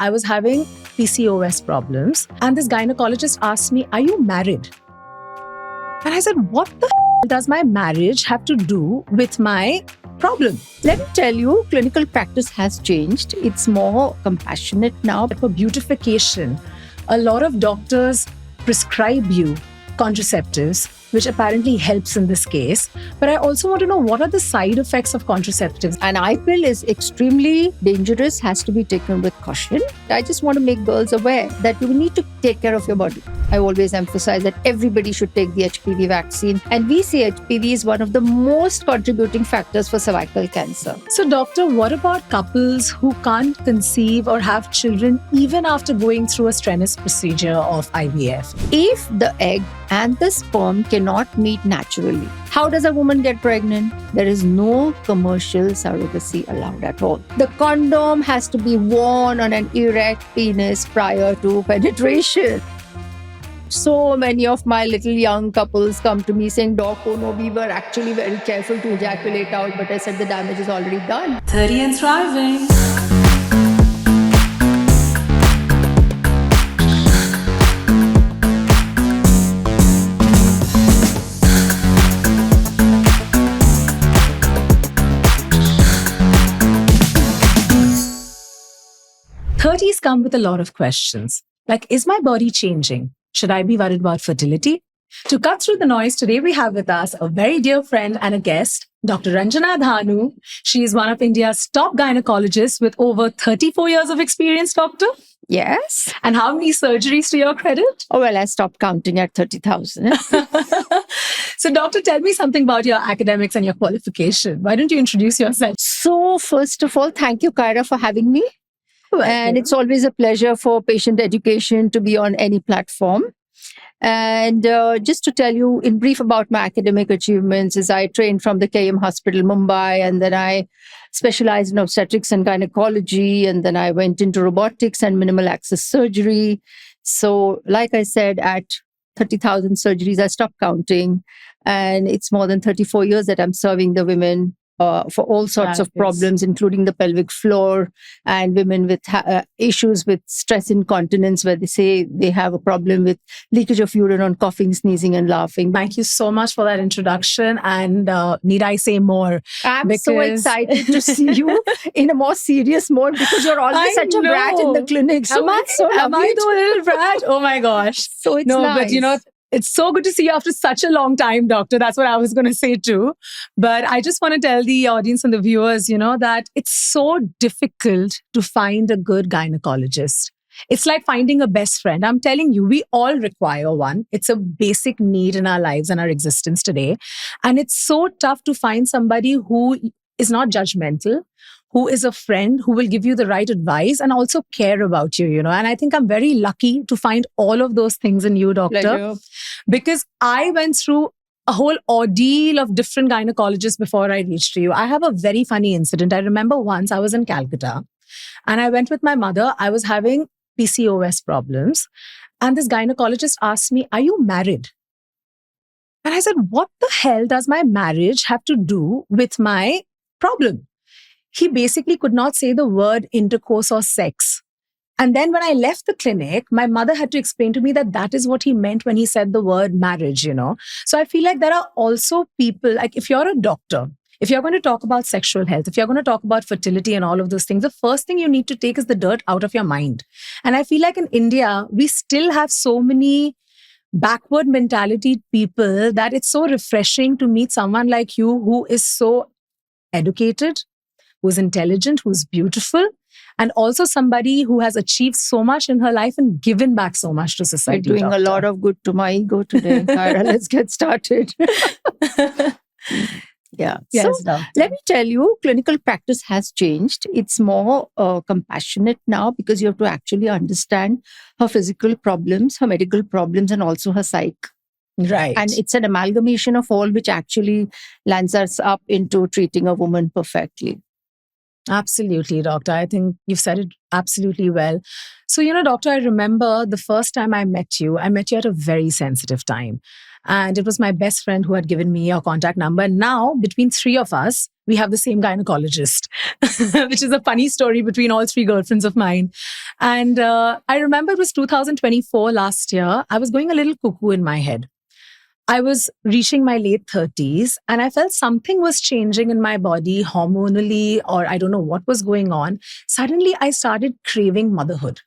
I was having PCOS problems, and this gynecologist asked me, "Are you married?" And I said, "What the does my marriage have to do with my problem?" Let me tell you, clinical practice has changed. It's more compassionate now. For beautification, a lot of doctors prescribe you contraceptives, which apparently helps in this case. But I also want to know, what are the side effects of contraceptives? An eye pill is extremely dangerous, has to be taken with caution. I just want to make girls aware that you need to take care of your body. I always emphasize that everybody should take the HPV vaccine. And we say HPV is one of the most contributing factors for cervical cancer. So, doctor, what about couples who can't conceive or have children even after going through a strenuous procedure of IVF? If the egg and the sperm cannot meet naturally, how does a woman get pregnant? There is no commercial surrogacy allowed at all. The condom has to be worn on an erect penis prior to penetration. So many of my little young couples come to me saying, "Doc, oh no, we were actually very careful to ejaculate out, but I said the damage is already done." 30 and thriving. Thirties come with a lot of questions. Like, is my body changing? Should I be worried about fertility? To cut through the noise, today we have with us a very dear friend and a guest, Dr. Ranjana Dhanu. She is one of India's top gynecologists with over 34 years of experience, doctor. Yes. And how many surgeries to your credit? Oh, well, I stopped counting at 30,000. So, doctor, tell me something about your academics and your qualification. Why don't you introduce yourself? So, first of all, thank you, Kyra, for having me. And it's always a pleasure for patient education to be on any platform. And just to tell you in brief about my academic achievements, is I trained from the KM Hospital, Mumbai, and then I specialized in obstetrics and gynecology, and then I went into robotics and minimal access surgery. So, like I said, at 30,000 surgeries, I stopped counting. And it's more than 34 years that I'm serving the women for all sorts of problems, including the pelvic floor, and women with issues with stress incontinence, where they say they have a problem with leakage of urine on coughing, sneezing, and laughing. Thank you so much for that introduction. And need I say more? I'm so excited to see you in a more serious mode, because you're always such a brat in the clinic. So am I the little brat? Oh my gosh. So it's nice. But it's so good to see you after such a long time, doctor. That's what I was going to say too. But I just want to tell the audience and the viewers, that it's so difficult to find a good gynecologist. It's like finding a best friend. I'm telling you, we all require one. It's a basic need in our lives and our existence today. And it's so tough to find somebody who is not judgmental, who is a friend, who will give you the right advice and also care about you, And I think I'm very lucky to find all of those things in you, doctor. Pleasure. Because I went through a whole ordeal of different gynecologists before I reached to you. I have a very funny incident. I remember once I was in Calcutta and I went with my mother. I was having PCOS problems. And this gynecologist asked me, "Are you married?" And I said, "What the hell does my marriage have to do with my problem?" He basically could not say the word intercourse or sex. And then when I left the clinic, my mother had to explain to me that that is what he meant when he said the word marriage, So I feel like there are also people, like if you're a doctor, if you're going to talk about sexual health, if you're going to talk about fertility and all of those things, the first thing you need to take is the dirt out of your mind. And I feel like in India, we still have so many backward mentality people that it's so refreshing to meet someone like you who is so educated, who's intelligent, who's beautiful, and also somebody who has achieved so much in her life and given back so much to society. You're doing a lot of good to my ego today, Kyra. Let's get started. Yeah. Yes, so let me tell you, clinical practice has changed. It's more compassionate now, because you have to actually understand her physical problems, her medical problems, and also her psyche. Right. And it's an amalgamation of all, which actually lands us up into treating a woman perfectly. Absolutely, doctor. I think you've said it absolutely well. So, doctor, I remember the first time I met you at a very sensitive time. And it was my best friend who had given me your contact number. And now, between three of us, we have the same gynecologist, which is a funny story between all three girlfriends of mine. And I remember it was 2024 last year. I was going a little cuckoo in my head. I was reaching my late 30s and I felt something was changing in my body hormonally, or I don't know what was going on. Suddenly, I started craving motherhood.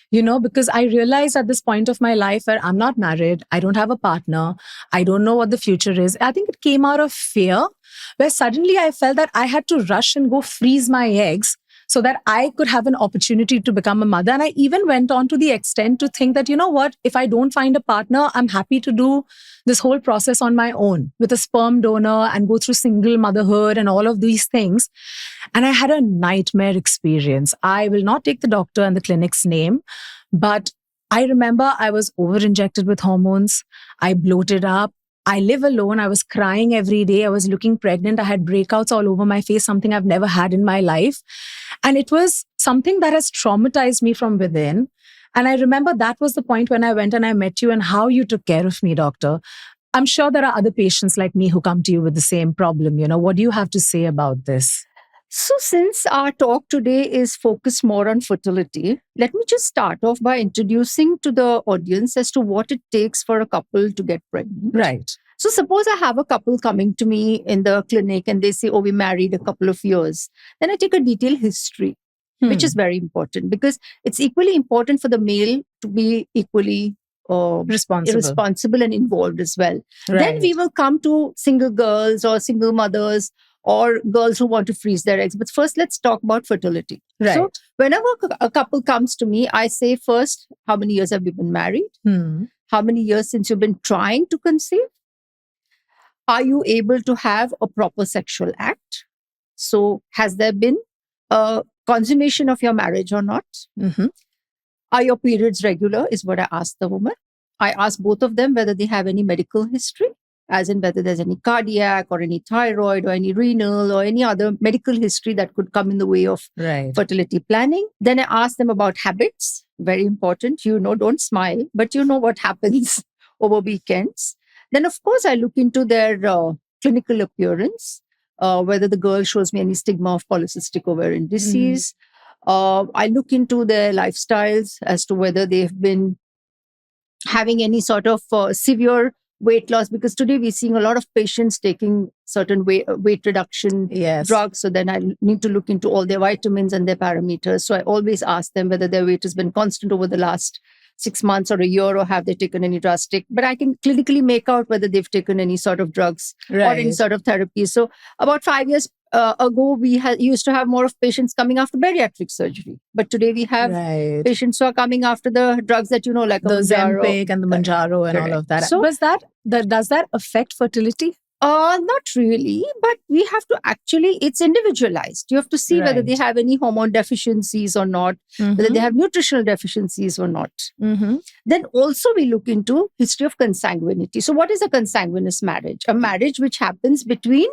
Because I realized at this point of my life where I'm not married, I don't have a partner, I don't know what the future is. I think it came out of fear, where suddenly I felt that I had to rush and go freeze my eggs so that I could have an opportunity to become a mother. And I even went on to the extent to think that, if I don't find a partner, I'm happy to do this whole process on my own with a sperm donor and go through single motherhood and all of these things. And I had a nightmare experience. I will not take the doctor and the clinic's name, but I remember I was over-injected with hormones. I bloated up. I live alone. I was crying every day. I was looking pregnant. I had breakouts all over my face, something I've never had in my life. And it was something that has traumatized me from within. And I remember that was the point when I went and I met you and how you took care of me, doctor. I'm sure there are other patients like me who come to you with the same problem. What do you have to say about this? So since our talk today is focused more on fertility, let me just start off by introducing to the audience as to what it takes for a couple to get pregnant. Right. So suppose I have a couple coming to me in the clinic and they say, oh, we married a couple of years. Then I take a detailed history, which is very important because it's equally important for the male to be equally responsible and involved as well. Right. Then we will come to single girls or single mothers or girls who want to freeze their eggs. But first, let's talk about fertility. Right. So whenever a couple comes to me, I say first, how many years have you been married? How many years since you've been trying to conceive? Are you able to have a proper sexual act? So has there been a consummation of your marriage or not? Are your periods regular is what I ask the woman. I ask both of them whether they have any medical history, as in whether there's any cardiac or any thyroid or any renal or any other medical history that could come in the way of fertility planning. Then I ask them about habits. Very important. Don't smile, but what happens over weekends. Then, of course, I look into their clinical appearance, whether the girl shows me any stigma of polycystic ovarian disease. I look into their lifestyles as to whether they've been having any sort of severe weight loss, because today we're seeing a lot of patients taking certain weight reduction drugs. So then I need to look into all their vitamins and their parameters. So I always ask them whether their weight has been constant over the last 6 months or a year, or have they taken any drastic, but I can clinically make out whether they've taken any sort of drugs or any sort of therapy. So about 5 years ago, we used to have more of patients coming after bariatric surgery. But today we have patients who are coming after the drugs that, like the Ozempic and the Mounjaro and all of that. So does that affect fertility? Not really, but we have to it's individualized. You have to see whether they have any hormone deficiencies or not, whether they have nutritional deficiencies or not. Then also we look into history of consanguinity. So what is a consanguineous marriage? A marriage which happens between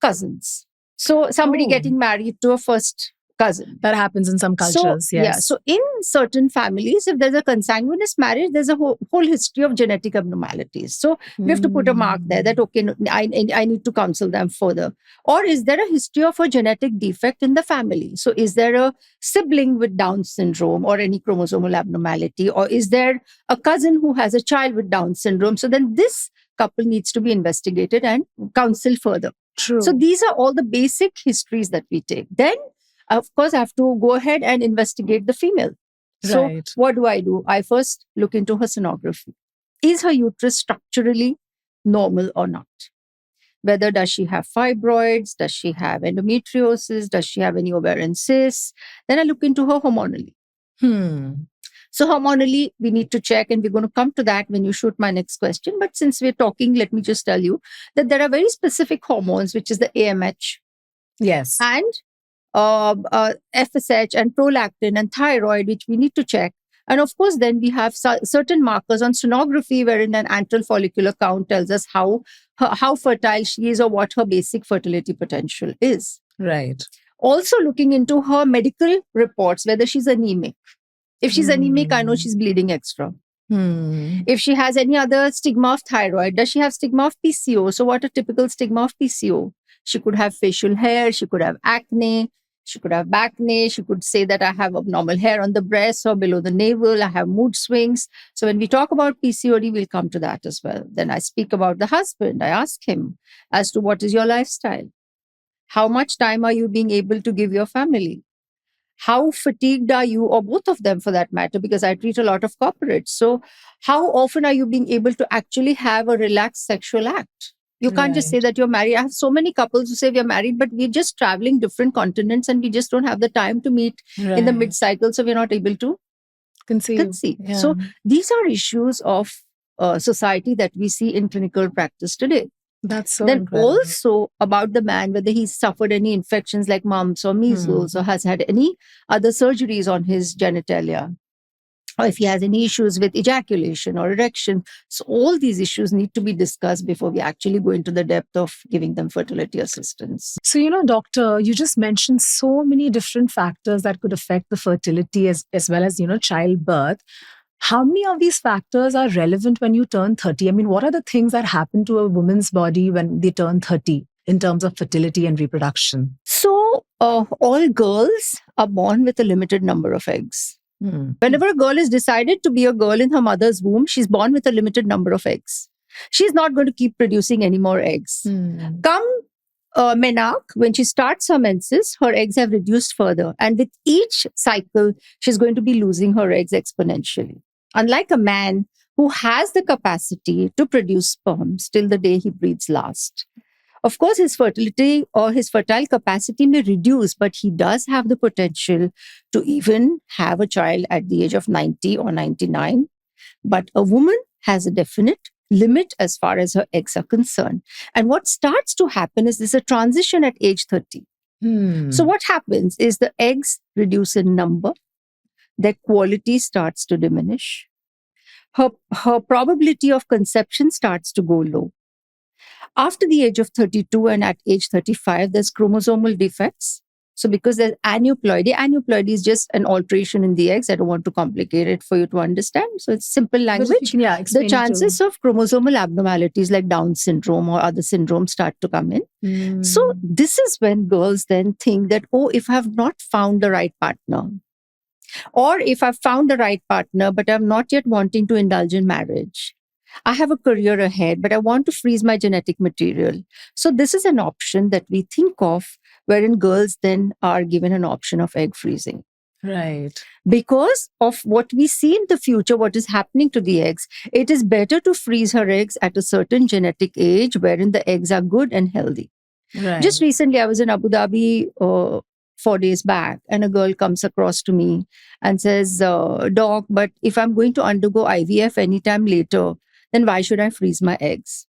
cousins. So somebody getting married to a first cousin. That happens in some cultures, yes. Yeah. So in certain families, if there's a consanguineous marriage, there's a whole history of genetic abnormalities. So we have to put a mark there that, okay, I need to counsel them further. Or is there a history of a genetic defect in the family? So is there a sibling with Down syndrome or any chromosomal abnormality? Or is there a cousin who has a child with Down syndrome? So then this couple needs to be investigated and counseled further. True. So these are all the basic histories that we take. Then of course, I have to go ahead and investigate the female. So what do? I first look into her sonography. Is her uterus structurally normal or not? Whether does she have fibroids? Does she have endometriosis? Does she have any ovarian cysts? Then I look into her hormonally. So hormonally, we need to check, and we're going to come to that when you shoot my next question. But since we're talking, let me just tell you that there are very specific hormones, which is the AMH. Yes. And FSH and prolactin and thyroid, which we need to check. And of course, then we have certain markers on sonography, wherein an antral follicular count tells us how fertile she is or what her basic fertility potential is. Right. Also looking into her medical reports, whether she's anemic. If she's anemic, I know she's bleeding extra. If she has any other stigma of thyroid, does she have stigma of PCO? So what a typical stigma of PCO? She could have facial hair, she could have acne, she could have bacne, she could say that I have abnormal hair on the breast or below the navel, I have mood swings. So when we talk about PCOD, we'll come to that as well. Then I speak about the husband. I ask him as to what is your lifestyle? How much time are you being able to give your family? How fatigued are you, or both of them for that matter, because I treat a lot of corporates. So how often are you being able to actually have a relaxed sexual act? You can't just say that you're married. I have so many couples who say we're married, but we're just traveling different continents and we just don't have the time to meet in the mid-cycle. So we're not able to conceive. Yeah. So these are issues of society that we see in clinical practice today. That's so then incredible. Also about the man, whether he's suffered any infections like mumps or measles or has had any other surgeries on his genitalia, or if he has any issues with ejaculation or erection. So all these issues need to be discussed before we actually go into the depth of giving them fertility assistance. So, doctor, you just mentioned so many different factors that could affect the fertility as well as, childbirth. How many of these factors are relevant when you turn 30? I mean, what are the things that happen to a woman's body when they turn 30 in terms of fertility and reproduction? So, all girls are born with a limited number of eggs. Whenever a girl is decided to be a girl in her mother's womb, she's born with a limited number of eggs. She's not going to keep producing any more eggs. Come menarche, when she starts her menses, her eggs have reduced further. And with each cycle, she's going to be losing her eggs exponentially. Unlike a man who has the capacity to produce sperms till the day he breathes last. Of course, his fertility or his fertile capacity may reduce, but he does have the potential to even have a child at the age of 90 or 99. But a woman has a definite limit as far as her eggs are concerned. And what starts to happen is there's a transition at age 30. So what happens is the eggs reduce in number, their quality starts to diminish. Her probability of conception starts to go low. After the age of 32 and at age 35, there's chromosomal defects. So because there's aneuploidy is just an alteration in the eggs. I don't want to complicate it for you to understand. So it's simple language. The chances of chromosomal abnormalities like Down syndrome or other syndromes start to come in. So this is when girls then think that, if I have not found the right partner, or if I've found the right partner, but I'm not yet wanting to indulge in marriage, I have a career ahead, but I want to freeze my genetic material. So this is an option that we think of wherein girls then are given an option of egg freezing. Right. Because of what we see in the future, what is happening to the eggs, it is better to freeze her eggs at a certain genetic age wherein the eggs are good and healthy. Right. Just recently, I was in Abu Dhabi 4 days back, and a girl comes across to me and says, Doc, but if I'm going to undergo IVF anytime later, then why should I freeze my eggs?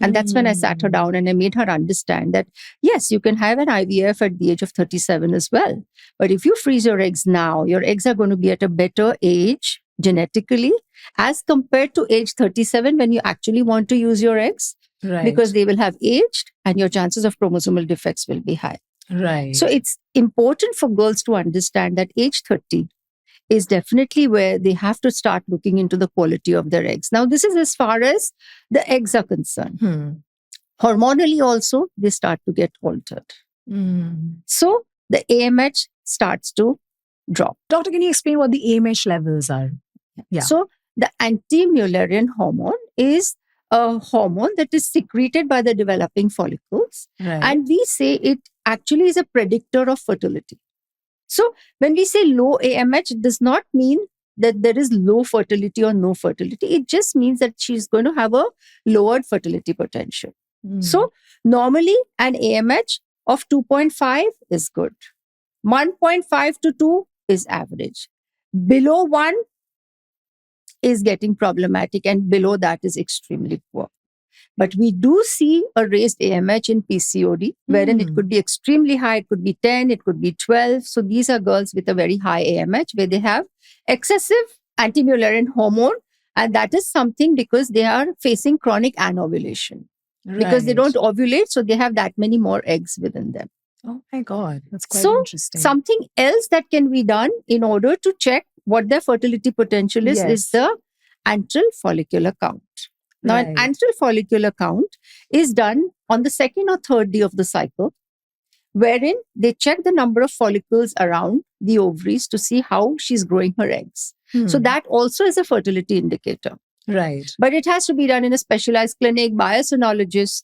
And that's when I sat her down and I made her understand that, yes, you can have an IVF at the age of 37 as well. But if you freeze your eggs now, your eggs are going to be at a better age genetically as compared to age 37 when you actually want to use your eggs. Right. Because they will have aged and your chances of chromosomal defects will be high. Right. So it's important for girls to understand that age 30 is definitely where they have to start looking into the quality of their eggs. Now, this is as far as the eggs are concerned. Hormonally also, they start to get altered. So the AMH starts to drop. Doctor, can you explain what the AMH levels are? Yeah. So the anti-Mullerian hormone is a hormone that is secreted by the developing follicles. Right. And we say it actually is a predictor of fertility. So when we say low AMH, it does not mean that there is low fertility or no fertility. It just means that she's going to have a lowered fertility potential. So normally an AMH of 2.5 is good. 1.5 to 2 is average. Below 1 is getting problematic, and below that is extremely poor. But we do see a raised AMH in PCOD, wherein it could be extremely high, it could be 10, it could be 12. So these are girls with a very high AMH where they have excessive anti-Mullerian hormone. And that is something because they are facing chronic anovulation. Right. Because they don't ovulate, so they have that many more eggs within them. Oh my God, that's quite interesting. Something else that can be done in order to check what their fertility potential is the antral follicular count. Now, an antral follicular count is done on the second or third day of the cycle, wherein they check the number of follicles around the ovaries to see how she's growing her eggs. So that also is a fertility indicator. Right. But it has to be done in a specialized clinic by a sonologist.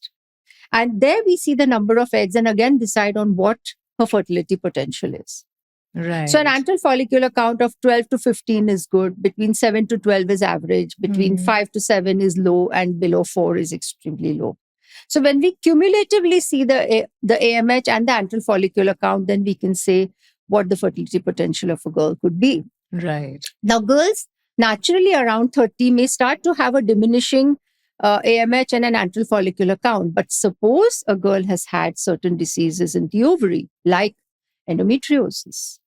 And there we see the number of eggs and again decide on what her fertility potential is. Right. So an antral follicular count of 12 to 15 is good. Between 7 to 12 is average. Between 5 to 7 is low, and below 4 is extremely low. So when we cumulatively see the AMH and the antral follicular count, then we can say what the fertility potential of a girl could be. Right. Now, girls naturally around 30 may start to have a diminishing AMH and an antral follicular count. But suppose a girl has had certain diseases in the ovary, like endometriosis,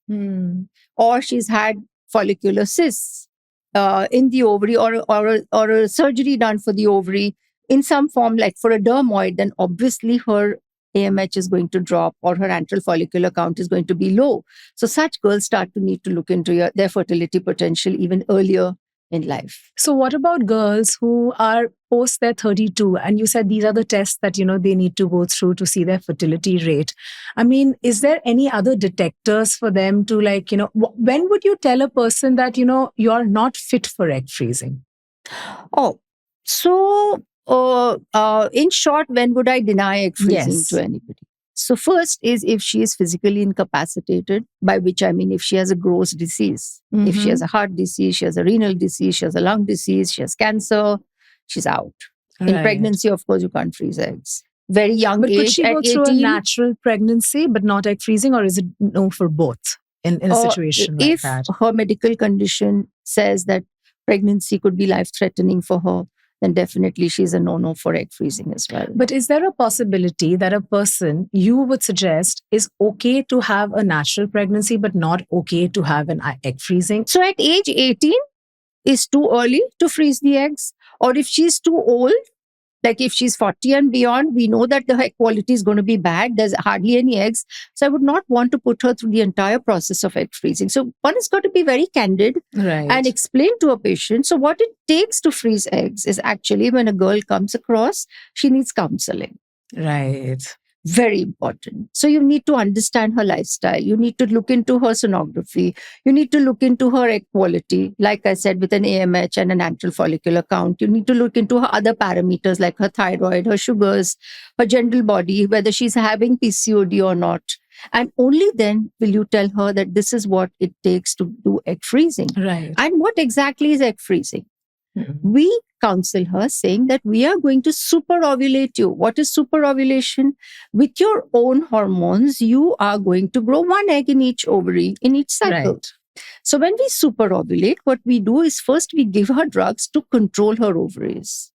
or she's had follicular cysts in the ovary, or a surgery done for the ovary in some form, like for a dermoid, then obviously her AMH is going to drop or her antral follicular count is going to be low. So such girls start to need to look into their fertility potential even earlier in life. So what about girls who are post their 32? And you said these are the tests that, they need to go through to see their fertility rate. I mean, is there any other detectors for them to when would you tell a person that, you're not fit for egg freezing? Oh, so in short, when would I deny egg freezing to anybody? So first is if she is physically incapacitated, by which I mean if she has a gross disease, if she has a heart disease, she has a renal disease, she has a lung disease, she has cancer, she's out. In pregnancy, of course, you can't freeze eggs. Very young age. But could she go through a natural pregnancy but not egg freezing, or is it no for both in a situation like that? If her medical condition says that pregnancy could be life-threatening for her, then definitely she's a no-no for egg freezing as well. But is there a possibility that a person you would suggest is okay to have a natural pregnancy but not okay to have an egg freezing? So at age 18 is too early to freeze the eggs. Or if she's too old, like if she's 40 and beyond, we know that the egg quality is going to be bad. There's hardly any eggs. So I would not want to put her through the entire process of egg freezing. So one has got to be very candid and explain to a patient. So what it takes to freeze eggs is actually when a girl comes across, she needs counseling. Right. Very important. So you need to understand her lifestyle. You need to look into her sonography. You need to look into her egg quality. Like I said, with an AMH and an antral follicular count. You need to look into her other parameters like her thyroid, her sugars, her general body, whether she's having PCOD or not. And only then will you tell her that this is what it takes to do egg freezing. Right. And what exactly is egg freezing? We counsel her saying that we are going to super ovulate you. What is super ovulation? With your own hormones, you are going to grow one egg in each ovary in each cycle. Right. So when we super ovulate, what we do is first we give her drugs to control her ovaries.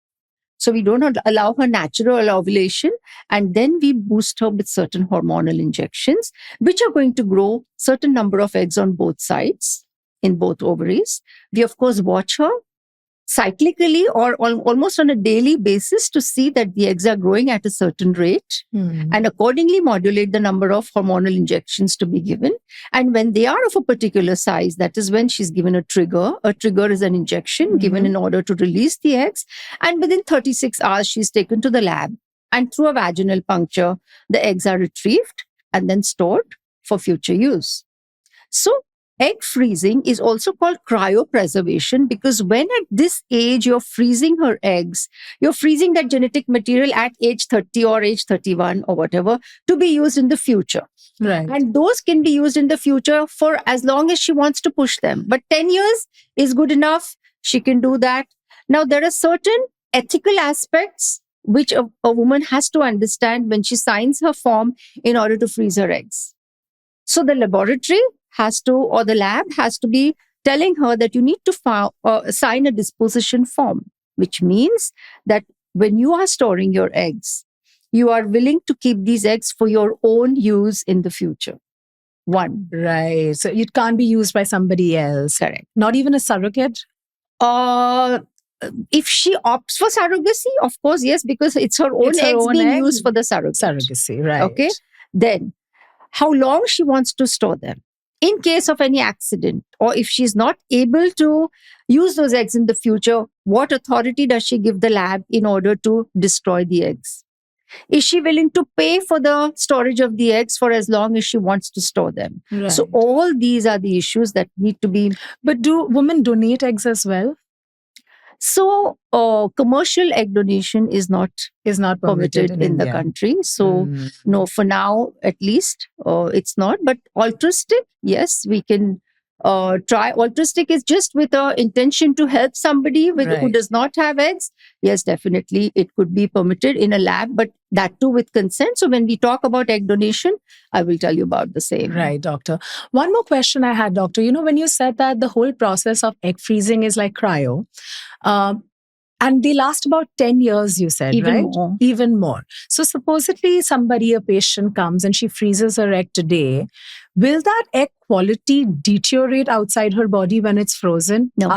So we don't allow her natural ovulation, and then we boost her with certain hormonal injections, which are going to grow certain number of eggs on both sides in both ovaries. We of course watch her cyclically or almost on a daily basis to see that the eggs are growing at a certain rate and accordingly modulate the number of hormonal injections to be given. And when they are of a particular size, that is when she's given a trigger. A trigger is an injection given in order to release the eggs. And within 36 hours, she's taken to the lab. And through a vaginal puncture, the eggs are retrieved and then stored for future use. So egg freezing is also called cryopreservation because when at this age you're freezing her eggs, you're freezing that genetic material at age 30 or age 31 or whatever to be used in the future. Right. And those can be used in the future for as long as she wants to push them. But 10 years is good enough. She can do that. Now, there are certain ethical aspects which a woman has to understand when she signs her form in order to freeze her eggs. So the laboratory has to, or the lab has to be telling her that you need to sign a disposition form, which means that when you are storing your eggs, you are willing to keep these eggs for your own use in the future. One. Right. So it can't be used by somebody else. Correct. Not even a surrogate? If she opts for surrogacy, of course, yes, because it's her own eggs being used for the surrogacy. Right. Okay. Then, how long she wants to store them. in case of any accident, or if she's not able to use those eggs in the future, what authority does she give the lab in order to destroy the eggs? Is she willing to pay for the storage of the eggs for as long as she wants to store them? Right. So all these are the issues that need to be. But do women donate eggs as well? So commercial egg donation is not permitted in the India. country. So no, for now at least, it's not. But altruistic, yes, we can try. Altruistic is just with the intention to help somebody who Right. does not have eggs. Yes, definitely it could be permitted in a lab, but that too with consent. So when we talk about egg donation, I will tell you about the same. Right, doctor. One more question I had, doctor. When you said that the whole process of egg freezing is like cryo, and they last about 10 years, you said, Even right? more. Even more. So supposedly a patient comes and she freezes her egg today. Will that egg quality deteriorate outside her body when it's frozen? No.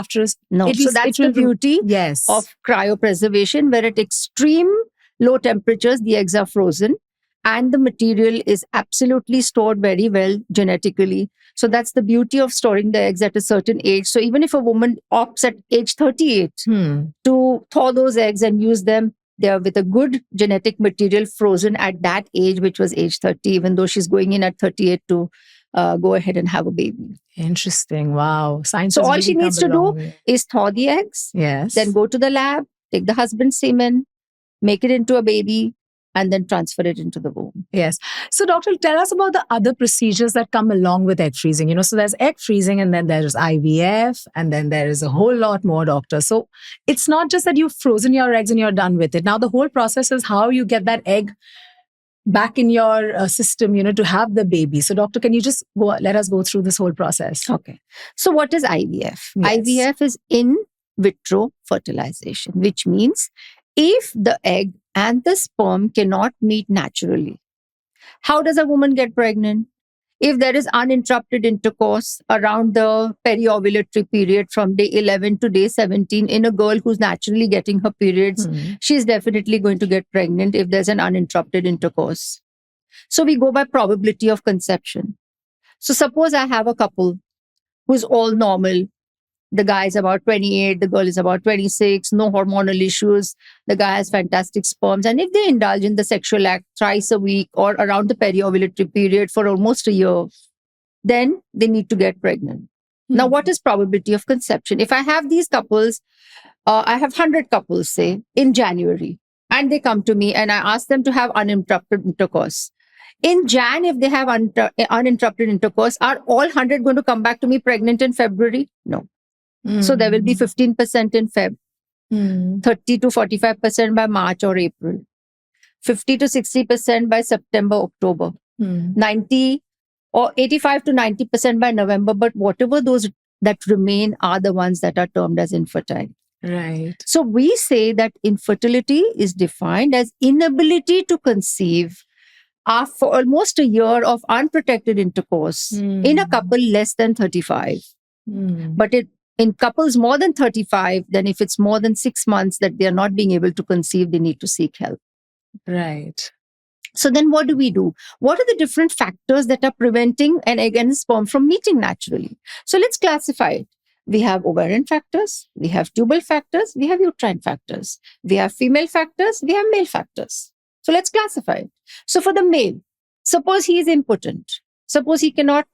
No. So that's the beauty of cryopreservation, where at extreme low temperatures, the eggs are frozen and the material is absolutely stored very well genetically. So that's the beauty of storing the eggs at a certain age. So even if a woman opts at age 38 to thaw those eggs and use them, they are with a good genetic material frozen at that age, which was age 30, even though she's going in at 38 to go ahead and have a baby. Interesting. Wow. Science. So all she needs to do is thaw the eggs, yes, then go to the lab, take the husband's semen, make it into a baby, and then transfer it into the womb. Yes. So, doctor, tell us about the other procedures that come along with egg freezing. So there's egg freezing, and then there's IVF, and then there is a whole lot more, doctor. So it's not just that you've frozen your eggs and you're done with it. Now the whole process is how you get that egg back in your system, to have the baby. So, doctor, can you just let us go through this whole process? Okay. So what is IVF? Yes. IVF is in vitro fertilization, which means if the egg and the sperm cannot meet naturally, how does a woman get pregnant? If there is uninterrupted intercourse around the periovulatory period from day 11 to day 17 in a girl who's naturally getting her periods, she's definitely going to get pregnant if there's an uninterrupted intercourse. So we go by probability of conception. So suppose I have a couple who's all normal. The guy is about 28, the girl is about 26, no hormonal issues. The guy has fantastic sperms. And if they indulge in the sexual act thrice a week or around the periovulatory period for almost a year, then they need to get pregnant. Now, what is probability of conception? If I have these couples, I have 100 couples, say, in January, and they come to me and I ask them to have uninterrupted intercourse. In Jan, if they have uninterrupted intercourse, are all 100 going to come back to me pregnant in February? No. So there will be 15% in Feb, 30 to 45% by March or April, 50 to 60% by September, October, 90 or 85 to 90% by November. But whatever those that remain are the ones that are termed as infertile. Right. So we say that infertility is defined as inability to conceive after almost a year of unprotected intercourse in a couple less than 35. But in couples more than 35, then if it's more than 6 months that they are not being able to conceive, they need to seek help. Right. So then what do we do? What are the different factors that are preventing an egg and sperm from meeting naturally? So let's classify it. We have ovarian factors, we have tubal factors, we have uterine factors, we have female factors, we have male factors. So let's classify it. So for the male, suppose he is impotent, suppose he cannot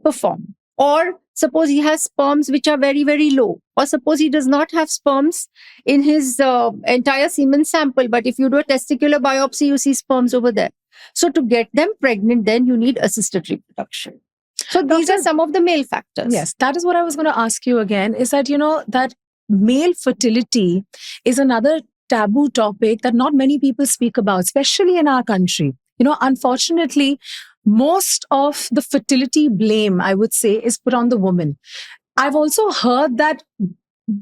perform, or suppose he has sperms which are very, very low, or suppose he does not have sperms in his entire semen sample, but if you do a testicular biopsy, you see sperms over there. So to get them pregnant, then you need assisted reproduction. So these are some of the male factors. Yes, that is what I was going to ask you again, is that, that male fertility is another taboo topic that not many people speak about, especially in our country. Unfortunately, most of the fertility blame, I would say, is put on the woman. I've also heard that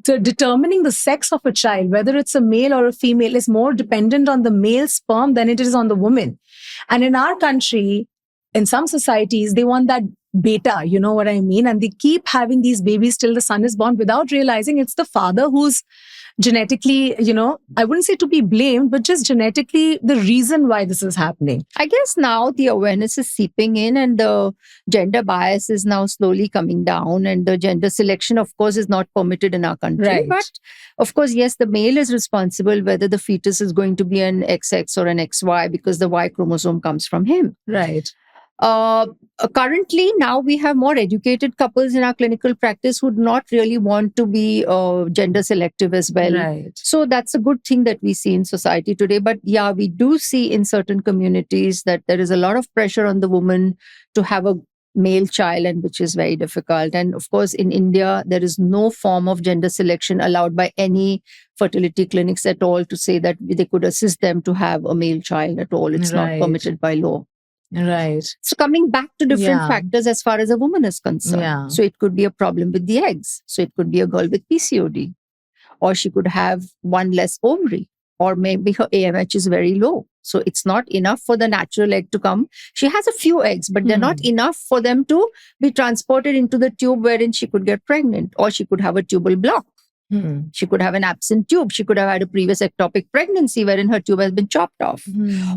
determining the sex of a child, whether it's a male or a female, is more dependent on the male sperm than it is on the woman. And in our country, in some societies, they want that beta, you know what I mean? And they keep having these babies till the son is born without realizing it's the father who's genetically, I wouldn't say to be blamed, but just genetically the reason why this is happening. I guess now the awareness is seeping in and the gender bias is now slowly coming down, and the gender selection, of course, is not permitted in our country. Right. But of course, yes, the male is responsible whether the fetus is going to be an XX or an XY because the Y chromosome comes from him. Right. Currently, now we have more educated couples in our clinical practice who do not really want to be gender selective as well. Right. So that's a good thing that we see in society today. But yeah, we do see in certain communities that there is a lot of pressure on the woman to have a male child, and which is very difficult. And of course, in India, there is no form of gender selection allowed by any fertility clinics at all to say that they could assist them to have a male child at all. It's not permitted by law. Right. So coming back to different factors as far as a woman is concerned. Yeah. So it could be a problem with the eggs. So it could be a girl with PCOD, or she could have one less ovary, or maybe her AMH is very low. So it's not enough for the natural egg to come. She has a few eggs, but they're not enough for them to be transported into the tube wherein she could get pregnant, or she could have a tubal block. She could have an absent tube. She could have had a previous ectopic pregnancy wherein her tube has been chopped off.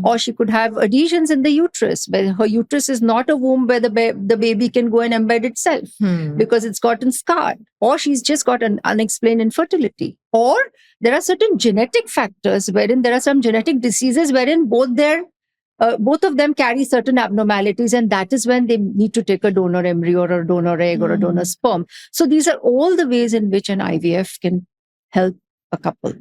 Or she could have adhesions in the uterus, where her uterus is not a womb where the baby can go and embed itself because it's gotten scarred. Or she's just got an unexplained infertility. Or there are certain genetic factors wherein there are some genetic diseases wherein both of them carry certain abnormalities, and that is when they need to take a donor embryo or a donor egg or a donor sperm. So these are all the ways in which an IVF can help a couple.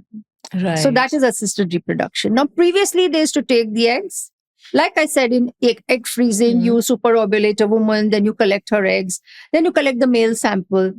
Right. So that is assisted reproduction. Now, previously they used to take the eggs. Like I said, in egg freezing, you superovulate a woman, then you collect her eggs, then you collect the male sample.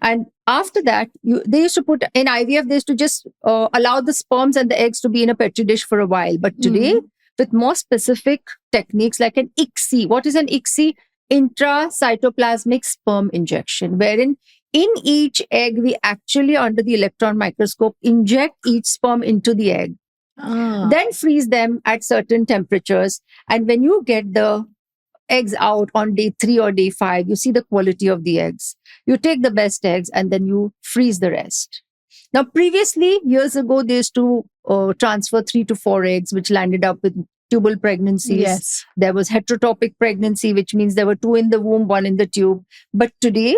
And after that, they used to put in IVF, they used to just allow the sperms and the eggs to be in a petri dish for a while. But today, with more specific techniques like an ICSI. What is an ICSI? Intracytoplasmic sperm injection, wherein in each egg, we actually, under the electron microscope, inject each sperm into the egg, then freeze them at certain temperatures. And when you get the eggs out on day 3 or day 5, you see the quality of the eggs. You take the best eggs and then you freeze the rest. Now, previously, years ago, they used to transfer 3 to 4 eggs, which landed up with tubal pregnancies. Yes. There was heterotopic pregnancy, which means there were 2 in the womb, 1 in the tube. But today,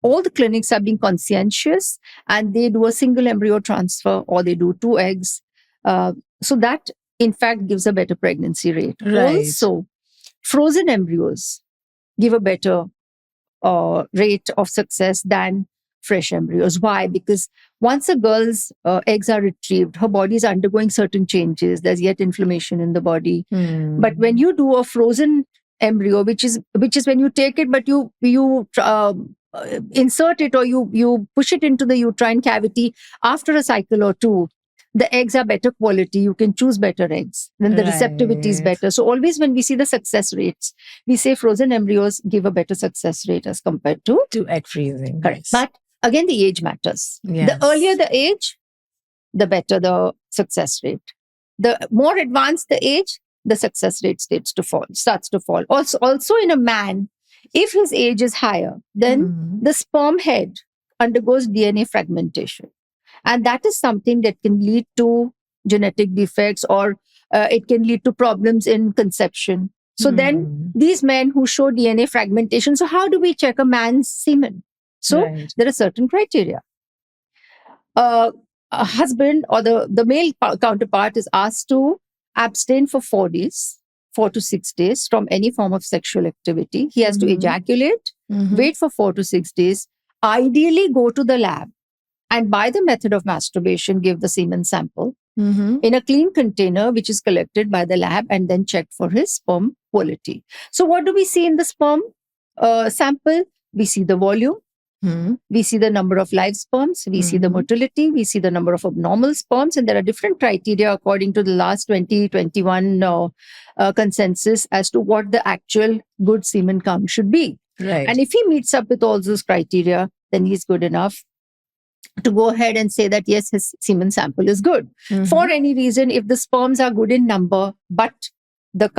all the clinics are being conscientious and they do a single embryo transfer, or they do 2 eggs. So that, in fact, gives a better pregnancy rate. Right. Also, frozen embryos give a better rate of success than fresh embryos. Why? Because once a girl's eggs are retrieved, her body is undergoing certain changes. There's yet inflammation in the body. But when you do a frozen embryo, which is when you take it, but you insert it, or you push it into the uterine cavity after a cycle or 2, the eggs are better quality. You can choose better eggs. Then the receptivity is better. So always when we see the success rates, we say frozen embryos give a better success rate as compared to egg freezing. Correct. Yes. But again, the age matters. Yes. The earlier the age, the better the success rate. The more advanced the age, the success rate starts to fall. Also in a man, if his age is higher, then the sperm head undergoes DNA fragmentation. And that is something that can lead to genetic defects, or it can lead to problems in conception. So then these men who show DNA fragmentation, so how do we check a man's semen? So there are certain criteria. A husband or the male counterpart is asked to abstain for 4 days, 4 to 6 days from any form of sexual activity. He has to ejaculate, wait for 4 to 6 days, ideally go to the lab, and by the method of masturbation, give the semen sample in a clean container, which is collected by the lab and then checked for his sperm quality. So what do we see in the sperm sample? We see the volume. We see the number of live sperms. We see the motility. We see the number of abnormal sperms. And there are different criteria according to the last 2021 consensus as to what the actual good semen count should be. Right. And if he meets up with all those criteria, then he's good enough to go ahead and say that, yes, his semen sample is good. For any reason, if the sperms are good in number, but the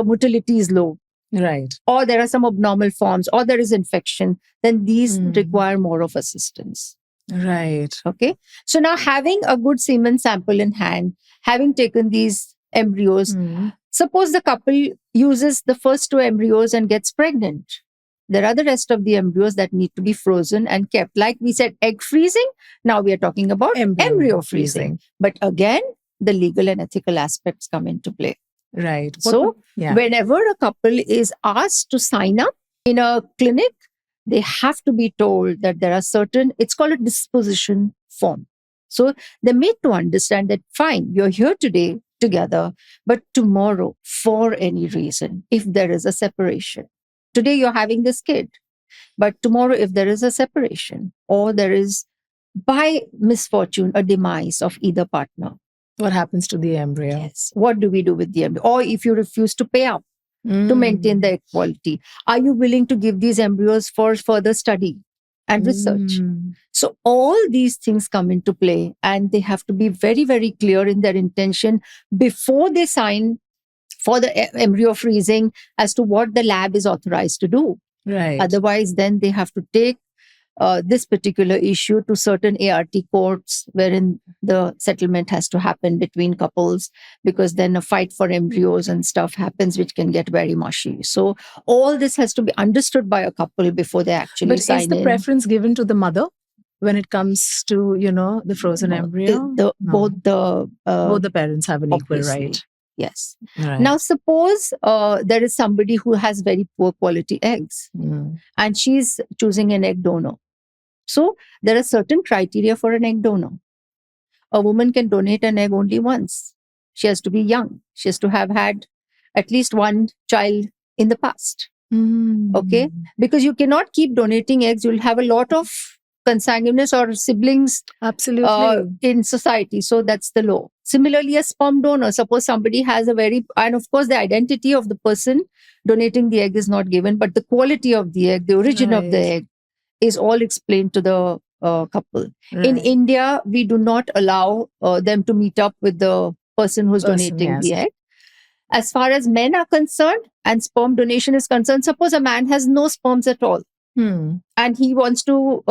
motility is low, Right. or there are some abnormal forms, or there is infection, then these require more of assistance. Right. Okay. So now having a good semen sample in hand, having taken these embryos, suppose the couple uses the first 2 embryos and gets pregnant. There are the rest of the embryos that need to be frozen and kept. Like we said, egg freezing. Now we are talking about embryo freezing. But again, the legal and ethical aspects come into play. Right. So whenever a couple is asked to sign up in a clinic, they have to be told that there are certain, it's called a disposition form. So they need to understand that, fine, you're here today together, but tomorrow, for any reason, if there is a separation, today you're having this kid, but tomorrow, if there is a separation or there is, by misfortune, a demise of either partner, what happens to the embryo? Yes. What do we do with the embryo? Or if you refuse to pay up to maintain the equality, are you willing to give these embryos for further study and research? So all these things come into play, and they have to be very, very clear in their intention before they sign for the embryo freezing as to what the lab is authorized to do. Right. Otherwise, then they have to take this particular issue to certain ART courts, wherein the settlement has to happen between couples, because then a fight for embryos and stuff happens, which can get very mushy. So all this has to be understood by a couple before they actually sign in. But is the preference given to the mother when it comes to, the frozen embryo? Both the parents have an equal right. Yes. Right. Now, suppose there is somebody who has very poor quality eggs and she's choosing an egg donor. So there are certain criteria for an egg donor. A woman can donate an egg only once. She has to be young. She has to have had at least one child in the past. Okay? Because you cannot keep donating eggs. You'll have a lot of consanguineous or siblings in society. So that's the law. Similarly, a sperm donor, suppose somebody has and of course the identity of the person donating the egg is not given, but the quality of the egg, the origin of the egg is all explained to the couple. Right. In India, we do not allow them to meet up with the person who's donating the egg. As far as men are concerned and sperm donation is concerned, suppose a man has no sperms at all. And he wants to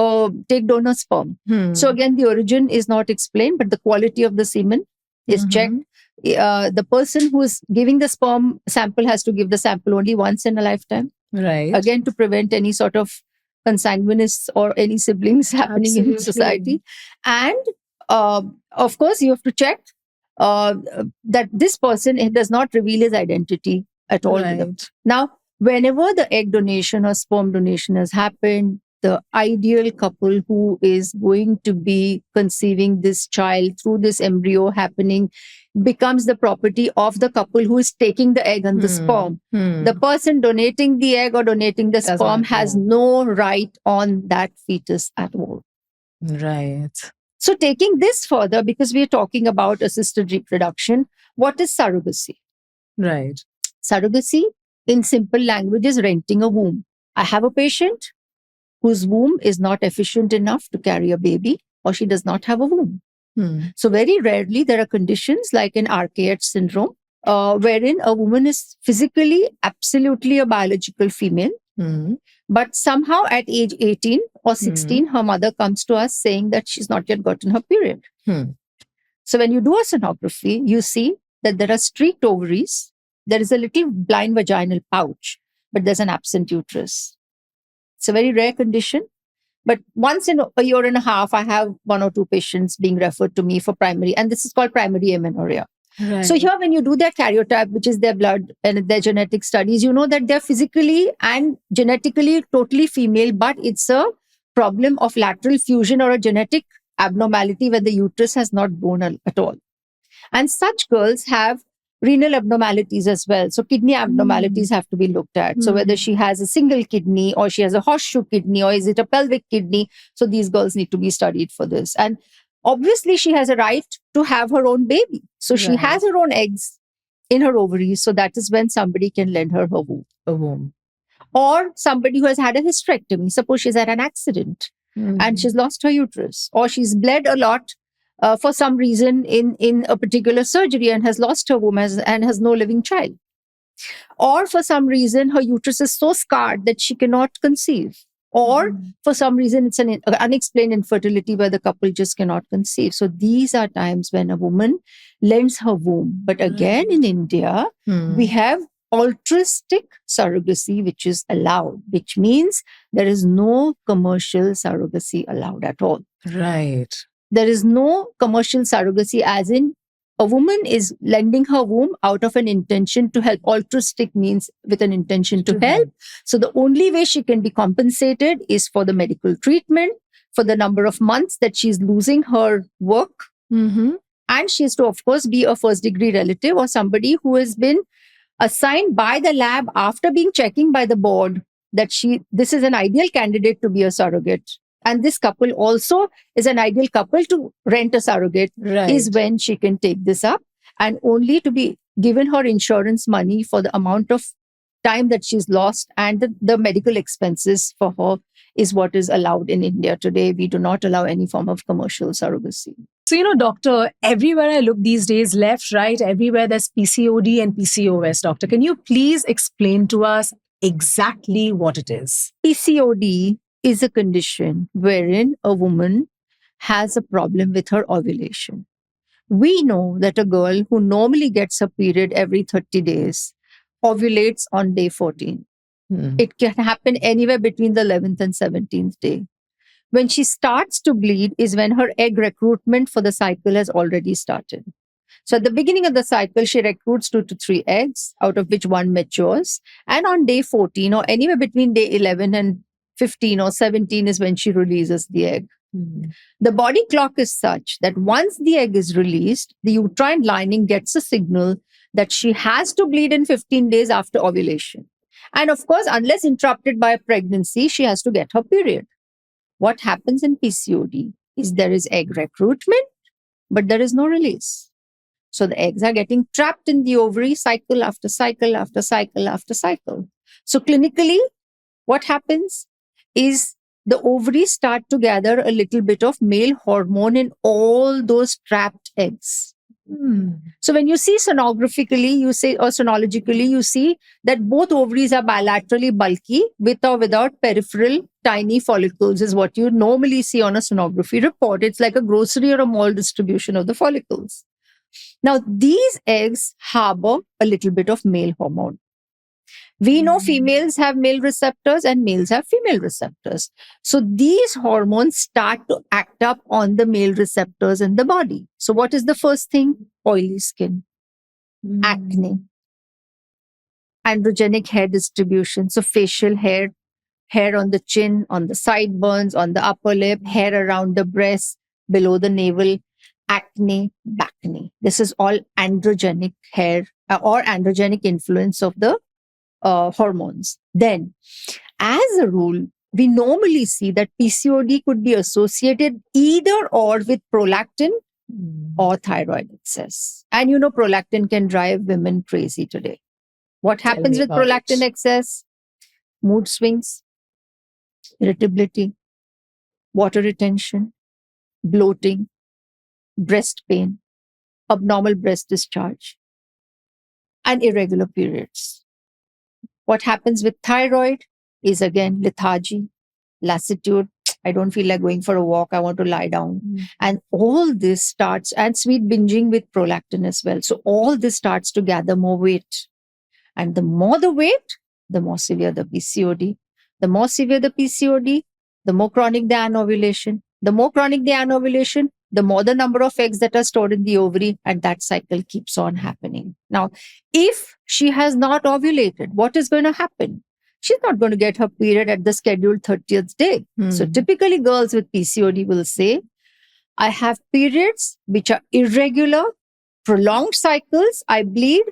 take donor sperm. So again, the origin is not explained, but the quality of the semen is checked. The person who is giving the sperm sample has to give the sample only once in a lifetime. Right. Again, to prevent any sort of consanguineous or any siblings happening in society. And of course, you have to check that this person does not reveal his identity at all. Right. Now, whenever the egg donation or sperm donation has happened, the ideal couple who is going to be conceiving this child through this embryo happening becomes the property of the couple who is taking the egg and the sperm. The person donating the egg or donating the sperm has no right on that fetus at all. Right. So taking this further, because we are talking about assisted reproduction, what is surrogacy? Right. Surrogacy, in simple language, is renting a womb. I have a patient whose womb is not efficient enough to carry a baby, or she does not have a womb. So very rarely there are conditions like an archaeate syndrome, wherein a woman is physically absolutely a biological female, but somehow at age 18 or 16, her mother comes to us saying that she's not yet gotten her period. So when you do a sonography, you see that there are streaked ovaries, there is a little blind vaginal pouch, but there's an absent uterus. It's a very rare condition. But once in a year and a half, I have 1 or 2 patients being referred to me for primary, and this is called primary amenorrhea. Right. So here, when you do their karyotype, which is their blood and their genetic studies, you know that they're physically and genetically totally female, but it's a problem of lateral fusion or a genetic abnormality where the uterus has not grown at all. And such girls have renal abnormalities as well. So kidney abnormalities have to be looked at. So whether she has a single kidney or she has a horseshoe kidney or is it a pelvic kidney? So these girls need to be studied for this. And obviously she has a right to have her own baby. So she has her own eggs in her ovaries. So that is when somebody can lend her womb. A womb. Or somebody who has had a hysterectomy. Suppose she's had an accident and she's lost her uterus, or she's bled a lot for some reason in a particular surgery and has lost her womb and has no living child. Or for some reason, her uterus is so scarred that she cannot conceive. Or for some reason, it's an unexplained infertility where the couple just cannot conceive. So these are times when a woman lends her womb. But again, in India, we have altruistic surrogacy, which is allowed, which means there is no commercial surrogacy allowed at all. Right. There is no commercial surrogacy, as in a woman is lending her womb out of an intention to help. Altruistic means with an intention to help. So the only way she can be compensated is for the medical treatment, for the number of months that she's losing her work. And she has to, of course, be a first degree relative or somebody who has been assigned by the lab after being checking by the board that this is an ideal candidate to be a surrogate. And this couple also is an ideal couple to rent a surrogate, is when she can take this up, and only to be given her insurance money for the amount of time that she's lost, and the medical expenses for her is what is allowed in India today. We do not allow any form of commercial surrogacy. So, doctor, everywhere I look these days, left, right, everywhere there's PCOD and PCOS. Doctor, can you please explain to us exactly what it is? PCOD is a condition wherein a woman has a problem with her ovulation. We know that a girl who normally gets a period every 30 days ovulates on day 14. It can happen anywhere between the 11th and 17th day. When she starts to bleed is when her egg recruitment for the cycle has already started. So at the beginning of the cycle, she recruits 2 to 3 eggs, out of which one matures. And on day 14 or anywhere between day 11 and 15 or 17 is when she releases the egg. The body clock is such that once the egg is released, the uterine lining gets a signal that she has to bleed in 15 days after ovulation. And of course, unless interrupted by a pregnancy, she has to get her period. What happens in PCOD is there is egg recruitment, but there is no release. So the eggs are getting trapped in the ovary cycle after cycle after cycle after cycle. So clinically, what happens is the ovaries start to gather a little bit of male hormone in all those trapped eggs. So when you see sonographically, or sonologically, you see that both ovaries are bilaterally bulky with or without peripheral tiny follicles is what you normally see on a sonography report. It's like a grocery or a mall distribution of the follicles. Now, these eggs harbor a little bit of male hormone. We know females have male receptors and males have female receptors. So these hormones start to act up on the male receptors in the body. So what is the first thing? Oily skin, acne, androgenic hair distribution. So facial hair on the chin, on the sideburns, on the upper lip, hair around the breast, below the navel, acne, bacne. This is all androgenic hair or androgenic influence of the hormones. Then, as a rule, we normally see that PCOD could be associated either or with prolactin or thyroid excess. And prolactin can drive women crazy today. What happens with prolactin excess? Mood swings, irritability, water retention, bloating, breast pain, abnormal breast discharge, and irregular periods. What happens with thyroid is again lethargy, lassitude. I don't feel like going for a walk. I want to lie down. And all this starts, and sweet binging with prolactin as well. So all this starts to gather more weight. And the more the weight, the more severe the PCOD. The more severe the PCOD, the more chronic the anovulation. The more chronic the anovulation, the more the number of eggs that are stored in the ovary, and that cycle keeps on happening. Now, if she has not ovulated, what is going to happen? She's not going to get her period at the scheduled 30th day. So typically girls with PCOD will say, I have periods which are irregular, prolonged cycles. I bleed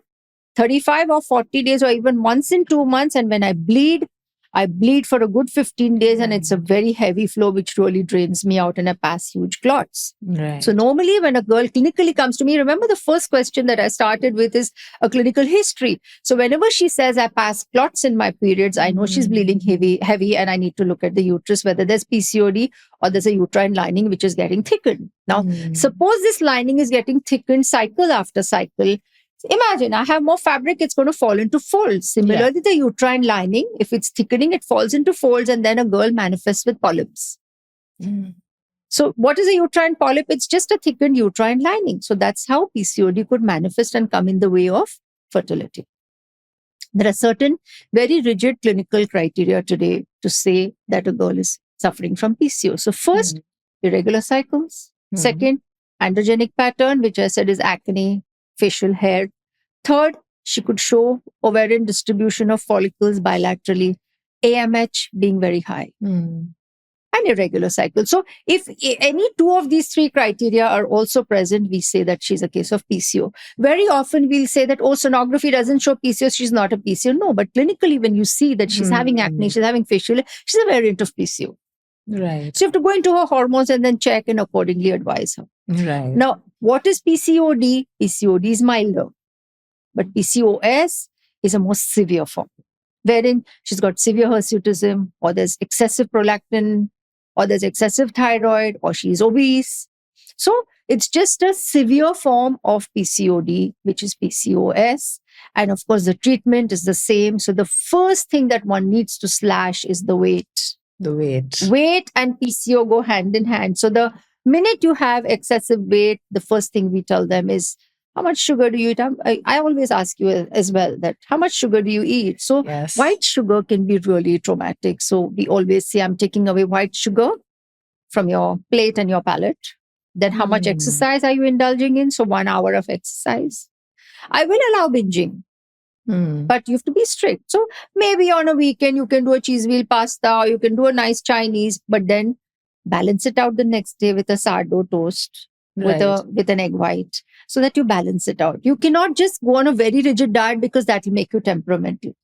35 or 40 days or even once in 2 months. And when I bleed for a good 15 days and it's a very heavy flow, which really drains me out and I pass huge clots. Right. So normally when a girl clinically comes to me, remember the first question that I started with is a clinical history. So whenever she says I pass clots in my periods, I know she's bleeding heavy and I need to look at the uterus, whether there's PCOD or there's a uterine lining which is getting thickened. Now, suppose this lining is getting thickened cycle after cycle. Imagine, I have more fabric, it's going to fall into folds. Similarly, the uterine lining, if it's thickening, it falls into folds, and then a girl manifests with polyps. So what is a uterine polyp? It's just a thickened uterine lining. So that's how PCOD could manifest and come in the way of fertility. There are certain very rigid clinical criteria today to say that a girl is suffering from PCOS. So first, irregular cycles. Second, androgenic pattern, which I said is acne, facial hair. Third, she could show ovarian distribution of follicles bilaterally, AMH being very high, and irregular cycles. So if any two of these three criteria are also present, we say that she's a case of PCO. Very often we'll say that, oh, sonography doesn't show PCO, she's not a PCO. No, but clinically, when you see that she's having acne, she's having facial hair, she's a variant of PCO. Right. So you have to go into her hormones and then check and accordingly advise her. Right. Now, what is PCOD? PCOD is milder, but PCOS is a more severe form, wherein she's got severe hirsutism, or there's excessive prolactin, or there's excessive thyroid, or she's obese. So it's just a severe form of PCOD, which is PCOS. And of course, the treatment is the same. So the first thing that one needs to slash is the weight. The weight. Weight and PCO go hand in hand. So the minute you have excessive weight, the first thing we tell them is, how much sugar do you eat? I always ask you as well that how much sugar do you eat? So white sugar can be really traumatic. So we always say, I'm taking away white sugar from your plate and your palate. Then how much exercise are you indulging in? So 1 hour of exercise. I will allow binging. But you have to be strict. So maybe on a weekend, you can do a cheese wheel pasta, or you can do a nice Chinese, but then balance it out the next day with a sourdough toast, with an egg white, so that you balance it out. You cannot just go on a very rigid diet because that will make you temperamental.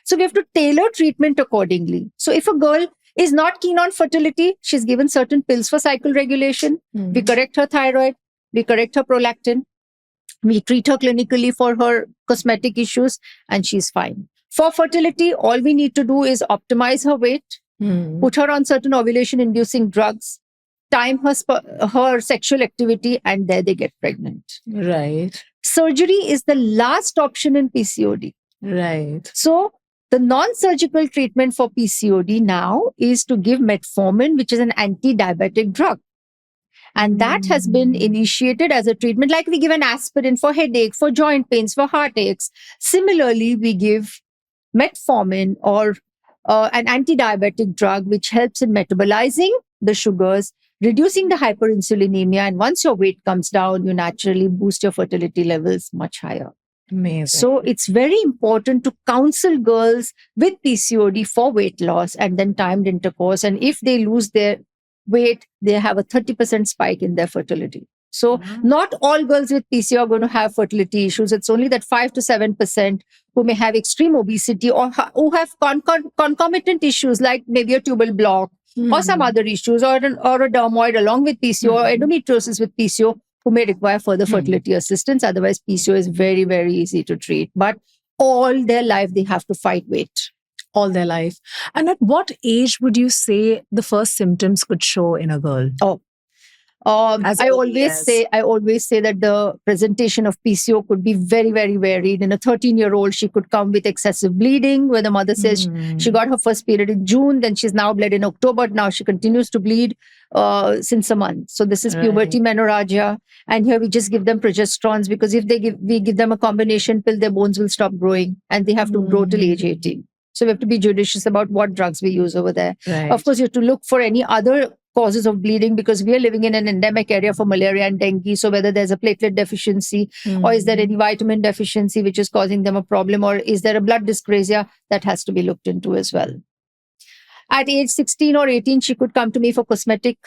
So we have to tailor treatment accordingly. So if a girl is not keen on fertility, she's given certain pills for cycle regulation. We correct her thyroid, we correct her prolactin. We treat her clinically for her cosmetic issues, and she's fine. For fertility, all we need to do is optimize her weight, put her on certain ovulation-inducing drugs, time her sexual activity, and there they get pregnant. Right. Surgery is the last option in PCOD. Right. So the non-surgical treatment for PCOD now is to give metformin, which is an anti-diabetic drug. And that has been initiated as a treatment, like we give an aspirin for headache, for joint pains, for heartaches. Similarly, we give metformin, or an anti-diabetic drug, which helps in metabolizing the sugars, reducing the hyperinsulinemia. And once your weight comes down, you naturally boost your fertility levels much higher. Amazing. So it's very important to counsel girls with PCOD for weight loss and then timed intercourse. And if they lose their weight, they have a 30% spike in their fertility. So not all girls with PCO are going to have fertility issues. It's only that 5 to 7% who may have extreme obesity, or who have concomitant issues like maybe a tubal block or some other issues, or a dermoid along with PCO, or endometriosis with PCO, who may require further fertility assistance. Otherwise, PCO is very, very easy to treat. But all their life, they have to fight weight. All their life. And at what age would you say the first symptoms could show in a girl? I always say that the presentation of PCO could be very, very varied. In a 13-year-old, she could come with excessive bleeding, where the mother says she got her first period in June, then she's now bled in October. Now she continues to bleed since a month. So this is puberty menorrhagia. And here we just give them progesterones, because if we give them a combination pill, their bones will stop growing and they have to grow till age 18. So we have to be judicious about what drugs we use over there. Right. Of course, you have to look for any other causes of bleeding, because we are living in an endemic area for malaria and dengue. So whether there's a platelet deficiency, or is there any vitamin deficiency which is causing them a problem, or is there a blood dyscrasia, that has to be looked into as well. At age 16 or 18, she could come to me for cosmetic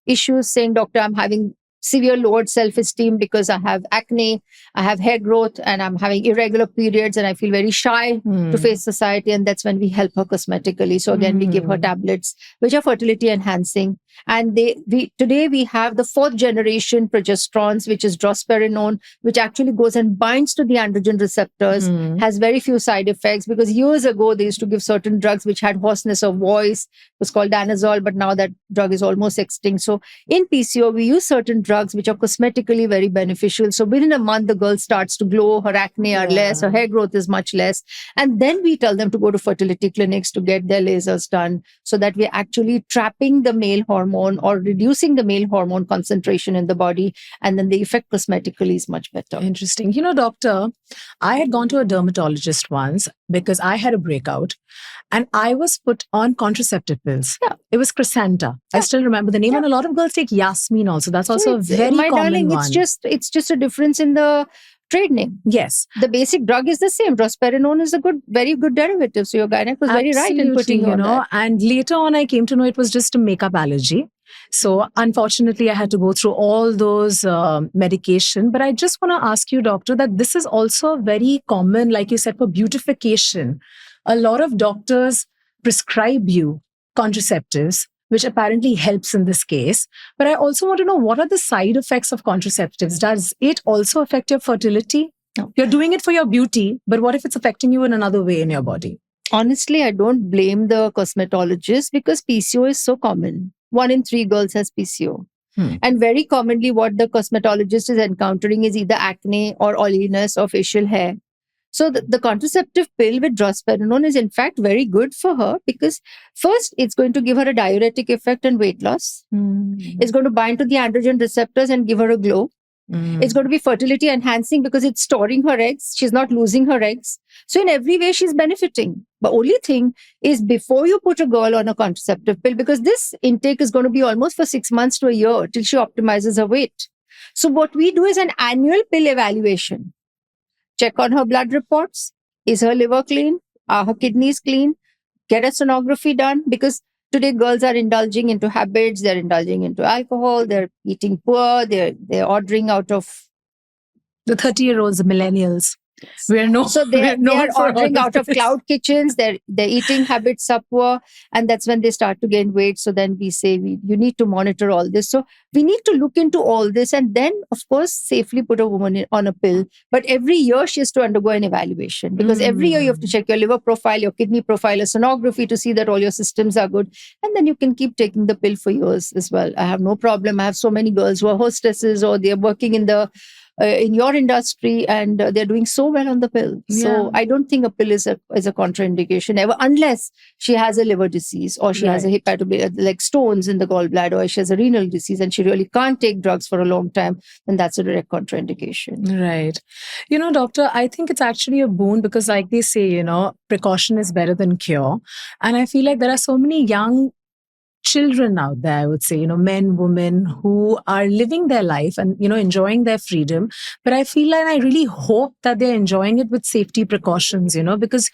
issues, saying, "Doctor, I'm having severe lowered self-esteem because I have acne, I have hair growth, and I'm having irregular periods, and I feel very shy to face society." And that's when we help her cosmetically. So again, we give her tablets which are fertility enhancing. And today we have the 4th generation progesterones, which is drospirenone, which actually goes and binds to the androgen receptors, has very few side effects, because years ago they used to give certain drugs which had hoarseness of voice. It was called danazol, but now that drug is almost extinct. So in PCO, we use certain drugs which are cosmetically very beneficial. So within a month, the girl starts to glow, her acne are less, her hair growth is much less. And then we tell them to go to fertility clinics to get their lasers done, so that we're actually trapping the male hormone or reducing the male hormone concentration in the body. And then the effect cosmetically is much better. Interesting. Doctor, I had gone to a dermatologist once because I had a breakout and I was put on contraceptive pills. Yeah. It was Crescenta. I still remember the name. And a lot of girls take Yasmin also. That's also a very my common darling, one. It's just a difference in the trade name. Yes. The basic drug is the same. Drospirenone is a very good derivative. So your gynec was very right in putting on that. And later on, I came to know it was just a makeup allergy. So unfortunately, I had to go through all those medication. But I just want to ask you, doctor, that this is also very common, like you said, for beautification. A lot of doctors prescribe you contraceptives, which apparently helps in this case. But I also want to know, what are the side effects of contraceptives? Does it also affect your fertility? No. You're doing it for your beauty, but what if it's affecting you in another way in your body? Honestly, I don't blame the cosmetologist, because PCO is so common. 1 in 3 girls has PCO. And very commonly what the cosmetologist is encountering is either acne or oiliness or facial hair. So the contraceptive pill with drospirenone is in fact very good for her, because first, it's going to give her a diuretic effect and weight loss. It's going to bind to the androgen receptors and give her a glow. It's going to be fertility enhancing because it's storing her eggs. She's not losing her eggs. So in every way, she's benefiting. The only thing is, before you put a girl on a contraceptive pill, because this intake is going to be almost for 6 months to a year till she optimizes her weight. So what we do is an annual pill evaluation. Check on her blood reports. Is her liver clean? Are her kidneys clean? Get a sonography done, because today girls are indulging into habits. They're indulging into alcohol. They're eating poor. They're ordering out of the 30-year-olds, the millennials. They're ordering out of cloud kitchens. Their eating habits are poor, and that's when they start to gain weight. So then we say you need to monitor all this. So we need to look into all this, and then of course safely put a woman on a pill. But every year she has to undergo an evaluation, because every year you have to check your liver profile, your kidney profile, a sonography to see that all your systems are good, and then you can keep taking the pill for years as well. I have no problem. I have so many girls who are hostesses, or they're working in your industry, and they're doing so well on the pill. Yeah. So I don't think a pill is a contraindication ever, unless she has a liver disease, or she has a like stones in the gallbladder, or she has a renal disease and she really can't take drugs for a long time, then that's a direct contraindication. Right. Doctor, I think it's actually a boon, because like they say, precaution is better than cure. And I feel like there are so many young children out there, I would say, men, women who are living their life and, enjoying their freedom. But I feel like I really hope that they're enjoying it with safety precautions, because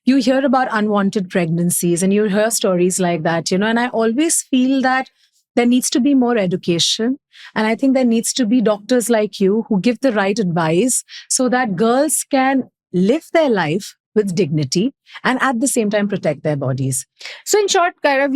you hear about unwanted pregnancies and you hear stories like that, and I always feel that there needs to be more education. And I think there needs to be doctors like you who give the right advice so that girls can live their life with dignity and at the same time protect their bodies. So in short, Kyra,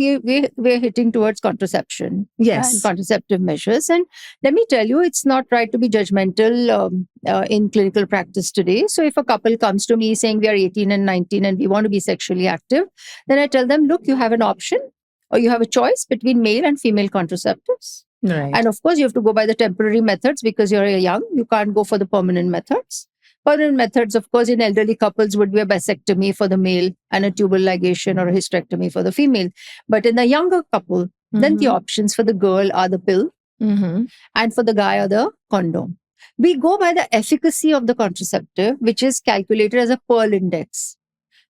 we're hitting towards contraception. Yes. And contraceptive measures. And let me tell you, it's not right to be judgmental in clinical practice today. So if a couple comes to me saying we are 18 and 19 and we want to be sexually active, then I tell them, look, you have an option, or you have a choice between male and female contraceptives. Right. And of course, you have to go by the temporary methods, because you're young. You can't go for the permanent methods. Permanent methods, of course, in elderly couples would be a vasectomy for the male and a tubal ligation or a hysterectomy for the female. But in a younger couple, then the options for the girl are the pill, and for the guy are the condom. We go by the efficacy of the contraceptive, which is calculated as a Pearl index.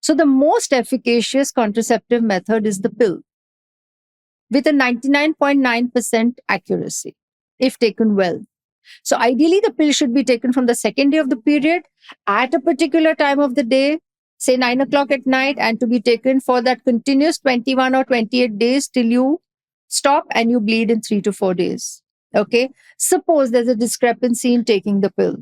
So the most efficacious contraceptive method is the pill, with a 99.9% accuracy, if taken well. So ideally, the pill should be taken from the second day of the period at a particular time of the day, say 9 o'clock at night, and to be taken for that continuous 21 or 28 days till you stop and you bleed in 3 to 4 days. Okay. Suppose there's a discrepancy in taking the pill.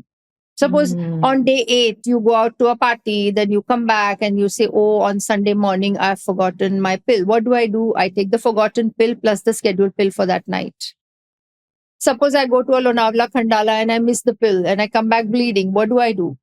Suppose on day 8, you go out to a party, then you come back and you say, oh, on Sunday morning, I've forgotten my pill. What do? I take the forgotten pill plus the scheduled pill for that night. Suppose I go to a Lonavala Khandala and I miss the pill and I come back bleeding. What do?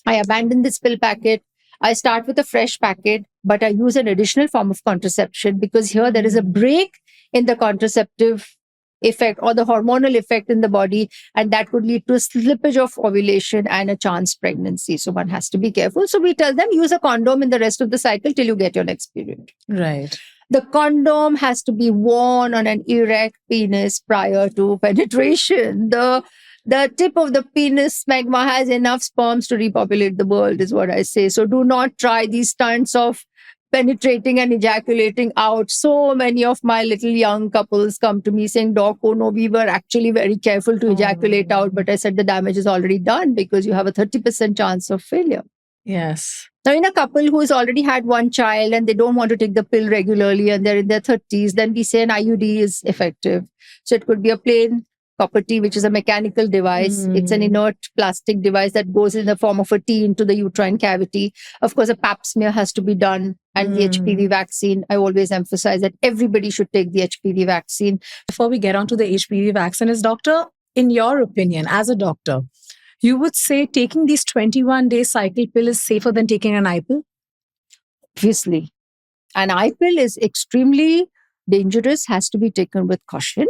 I abandon this pill packet. I start with a fresh packet, but I use an additional form of contraception because here there is a break in the contraceptive effect or the hormonal effect in the body, and that could lead to a slippage of ovulation and a chance pregnancy. So one has to be careful. So we tell them use a condom in the rest of the cycle till you get your next period. Right. The condom has to be worn on an erect penis prior to penetration. The tip of the penis smegma has enough sperms to repopulate the world, is what I say. So do not try these stunts of penetrating and ejaculating out. So many of my little young couples come to me saying, Doc, oh no, we were actually very careful to ejaculate out. But I said the damage is already done because you have a 30% chance of failure. Yes. Now, in a couple who has already had one child and they don't want to take the pill regularly and they're in their 30s, then we say an IUD is effective. So it could be a plain copper T, which is a mechanical device. It's an inert plastic device that goes in the form of a T into the uterine cavity. Of course, a pap smear has to be done. And the HPV vaccine, I always emphasize that everybody should take the HPV vaccine. Before we get on to the HPV vaccine, doctor, in your opinion, as a doctor, you would say taking these 21-day cycle pill is safer than taking an I pill? Obviously. An I pill is extremely dangerous, has to be taken with caution.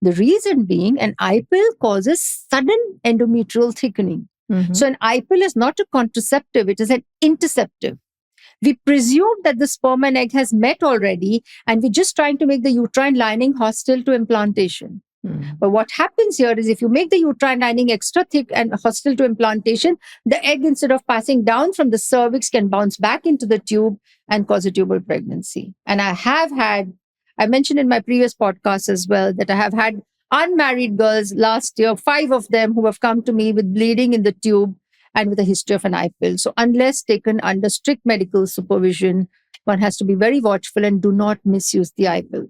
The reason being, an I pill causes sudden endometrial thickening. So an I pill is not a contraceptive, it is an interceptive. We presume that the sperm and egg has met already, and we're just trying to make the uterine lining hostile to implantation. But what happens here is if you make the uterine lining extra thick and hostile to implantation, the egg, instead of passing down from the cervix, can bounce back into the tube and cause a tubal pregnancy. And I mentioned in my previous podcast as well that I have had unmarried girls last year, 5 of them, who have come to me with bleeding in the tube and with a history of an I pill. So unless taken under strict medical supervision, one has to be very watchful and do not misuse the I pill.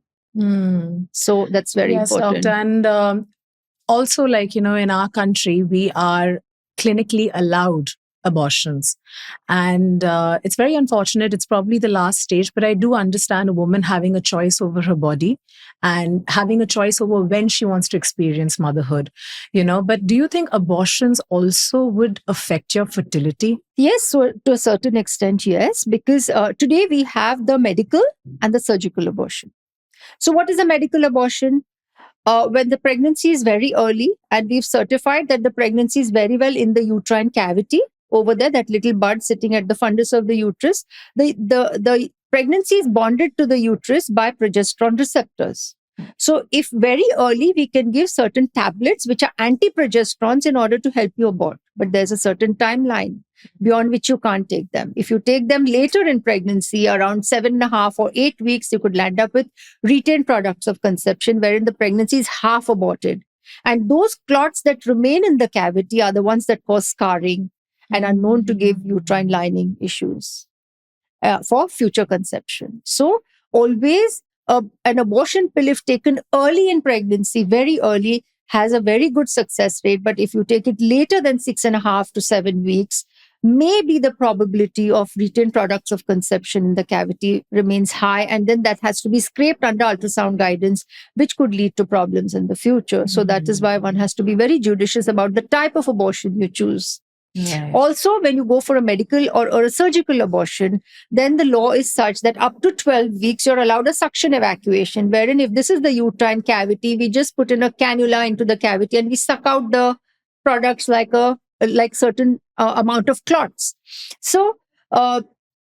So that's very important. Doctor. And also, in our country, we are clinically allowed abortions. And it's very unfortunate. It's probably the last stage, but I do understand a woman having a choice over her body and having a choice over when she wants to experience motherhood, But do you think abortions also would affect your fertility? Yes, so to a certain extent, yes, because today we have the medical and the surgical abortion. So what is a medical abortion? When the pregnancy is very early and we've certified that the pregnancy is very well in the uterine cavity, over there, that little bud sitting at the fundus of the uterus, the pregnancy is bonded to the uterus by progesterone receptors. So if very early, we can give certain tablets which are anti-progesterones in order to help you abort. But there's a certain timeline beyond which you can't take them. If you take them later in pregnancy, around 7.5 or 8 weeks, you could land up with retained products of conception wherein the pregnancy is half aborted. And those clots that remain in the cavity are the ones that cause scarring and are known to give uterine lining issues for future conception. So always an abortion pill, if taken early in pregnancy, very early, has a very good success rate. But if you take it later than 6.5 to 7 weeks, maybe the probability of retained products of conception in the cavity remains high. And then that has to be scraped under ultrasound guidance, which could lead to problems in the future. So that is why one has to be very judicious about the type of abortion you choose. Right. Also, when you go for a medical or a surgical abortion, then the law is such that up to 12 weeks, you're allowed a suction evacuation, wherein if this is the uterine cavity, we just put in a cannula into the cavity and we suck out the products like certain amount of clots. So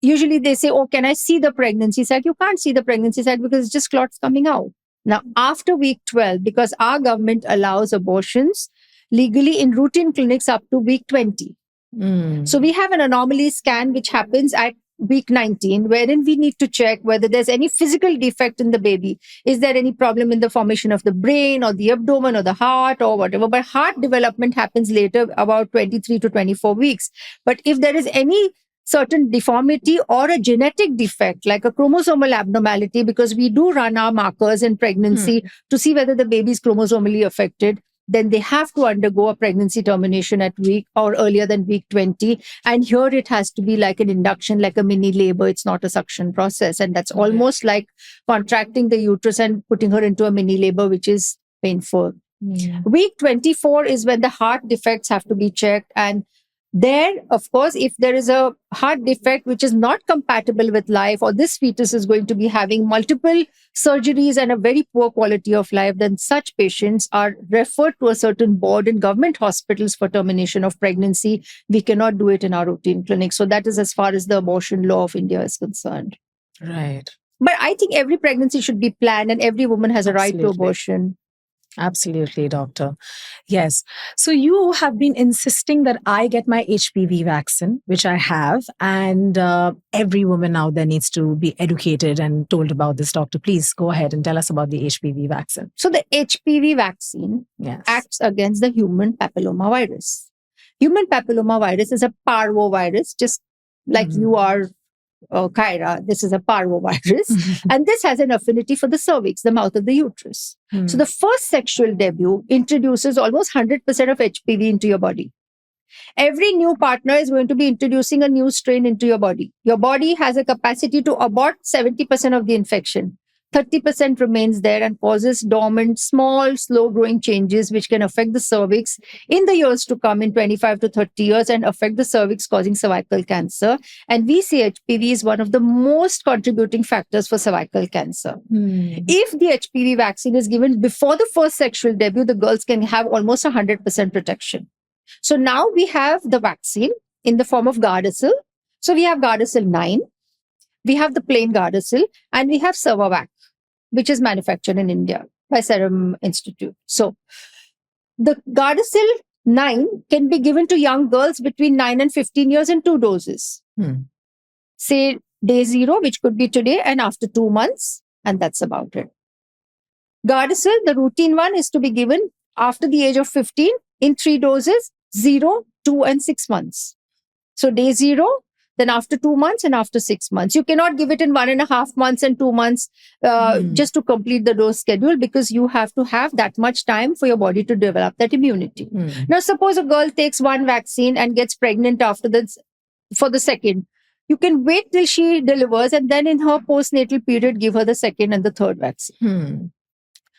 usually they say, oh, can I see the pregnancy sac? You can't see the pregnancy sac because it's just clots coming out. Now, after week 12, because our government allows abortions legally in routine clinics up to week 20. So we have an anomaly scan which happens at week 19, wherein we need to check whether there's any physical defect in the baby. Is there any problem in the formation of the brain or the abdomen or the heart or whatever? But heart development happens later, about 23 to 24 weeks. But if there is any certain deformity or a genetic defect, like a chromosomal abnormality, because we do run our markers in pregnancy to see whether the baby is chromosomally affected, then they have to undergo a pregnancy termination at week or earlier than week 20. And here it has to be like an induction, like a mini labor. It's not a suction process. And that's almost like contracting the uterus and putting her into a mini labor, which is painful. Week 24 is when the heart defects have to be checked. And there, of course, if there is a heart defect which is not compatible with life, or this fetus is going to be having multiple surgeries and a very poor quality of life, then such patients are referred to a certain board in government hospitals for termination of pregnancy. We cannot do it in our routine clinic. So that is as far as the abortion law of India is concerned. Right. But I think every pregnancy should be planned and every woman has a right to abortion. Absolutely, doctor. Yes. So you have been insisting that I get my HPV vaccine, which I have. And every woman out there needs to be educated and told about this. Doctor, please go ahead and tell us about the HPV vaccine. So the HPV vaccine acts against the human papillomavirus. Human papillomavirus is a parvovirus, just like you are, Kyra. This is a parvovirus. And this has an affinity for the cervix, the mouth of the uterus. So the first sexual debut introduces almost 100% of HPV into your body. Every new partner is going to be introducing a new strain into your body. Your body has a capacity to abort 70% of the infection. 30% remains there and causes dormant, small, slow-growing changes which can affect the cervix in the years to come, in 25 to 30 years, and affect the cervix, causing cervical cancer. And we see HPV is one of the most contributing factors for cervical cancer. If the HPV vaccine is given before the first sexual debut, the girls can have almost 100% protection. So now we have the vaccine in the form of Gardasil. So we have Gardasil 9, we have the plain Gardasil, and we have Servavac, which is manufactured in India by Serum Institute. So the Gardasil 9 can be given to young girls between 9 and 15 years in 2 doses. Say day 0, which could be today, and after 2 months, and that's about it. Gardasil, the routine one, is to be given after the age of 15 in 3 doses, 0, 2, and 6 months. So day 0, then after 2 months, and after 6 months. You cannot give it in 1.5 months and 2 months just to complete the dose schedule, because you have to have that much time for your body to develop that immunity. Now, suppose a girl takes one vaccine and gets pregnant after this for the second. You can wait till she delivers and then in her postnatal period, give her the second and the third vaccine.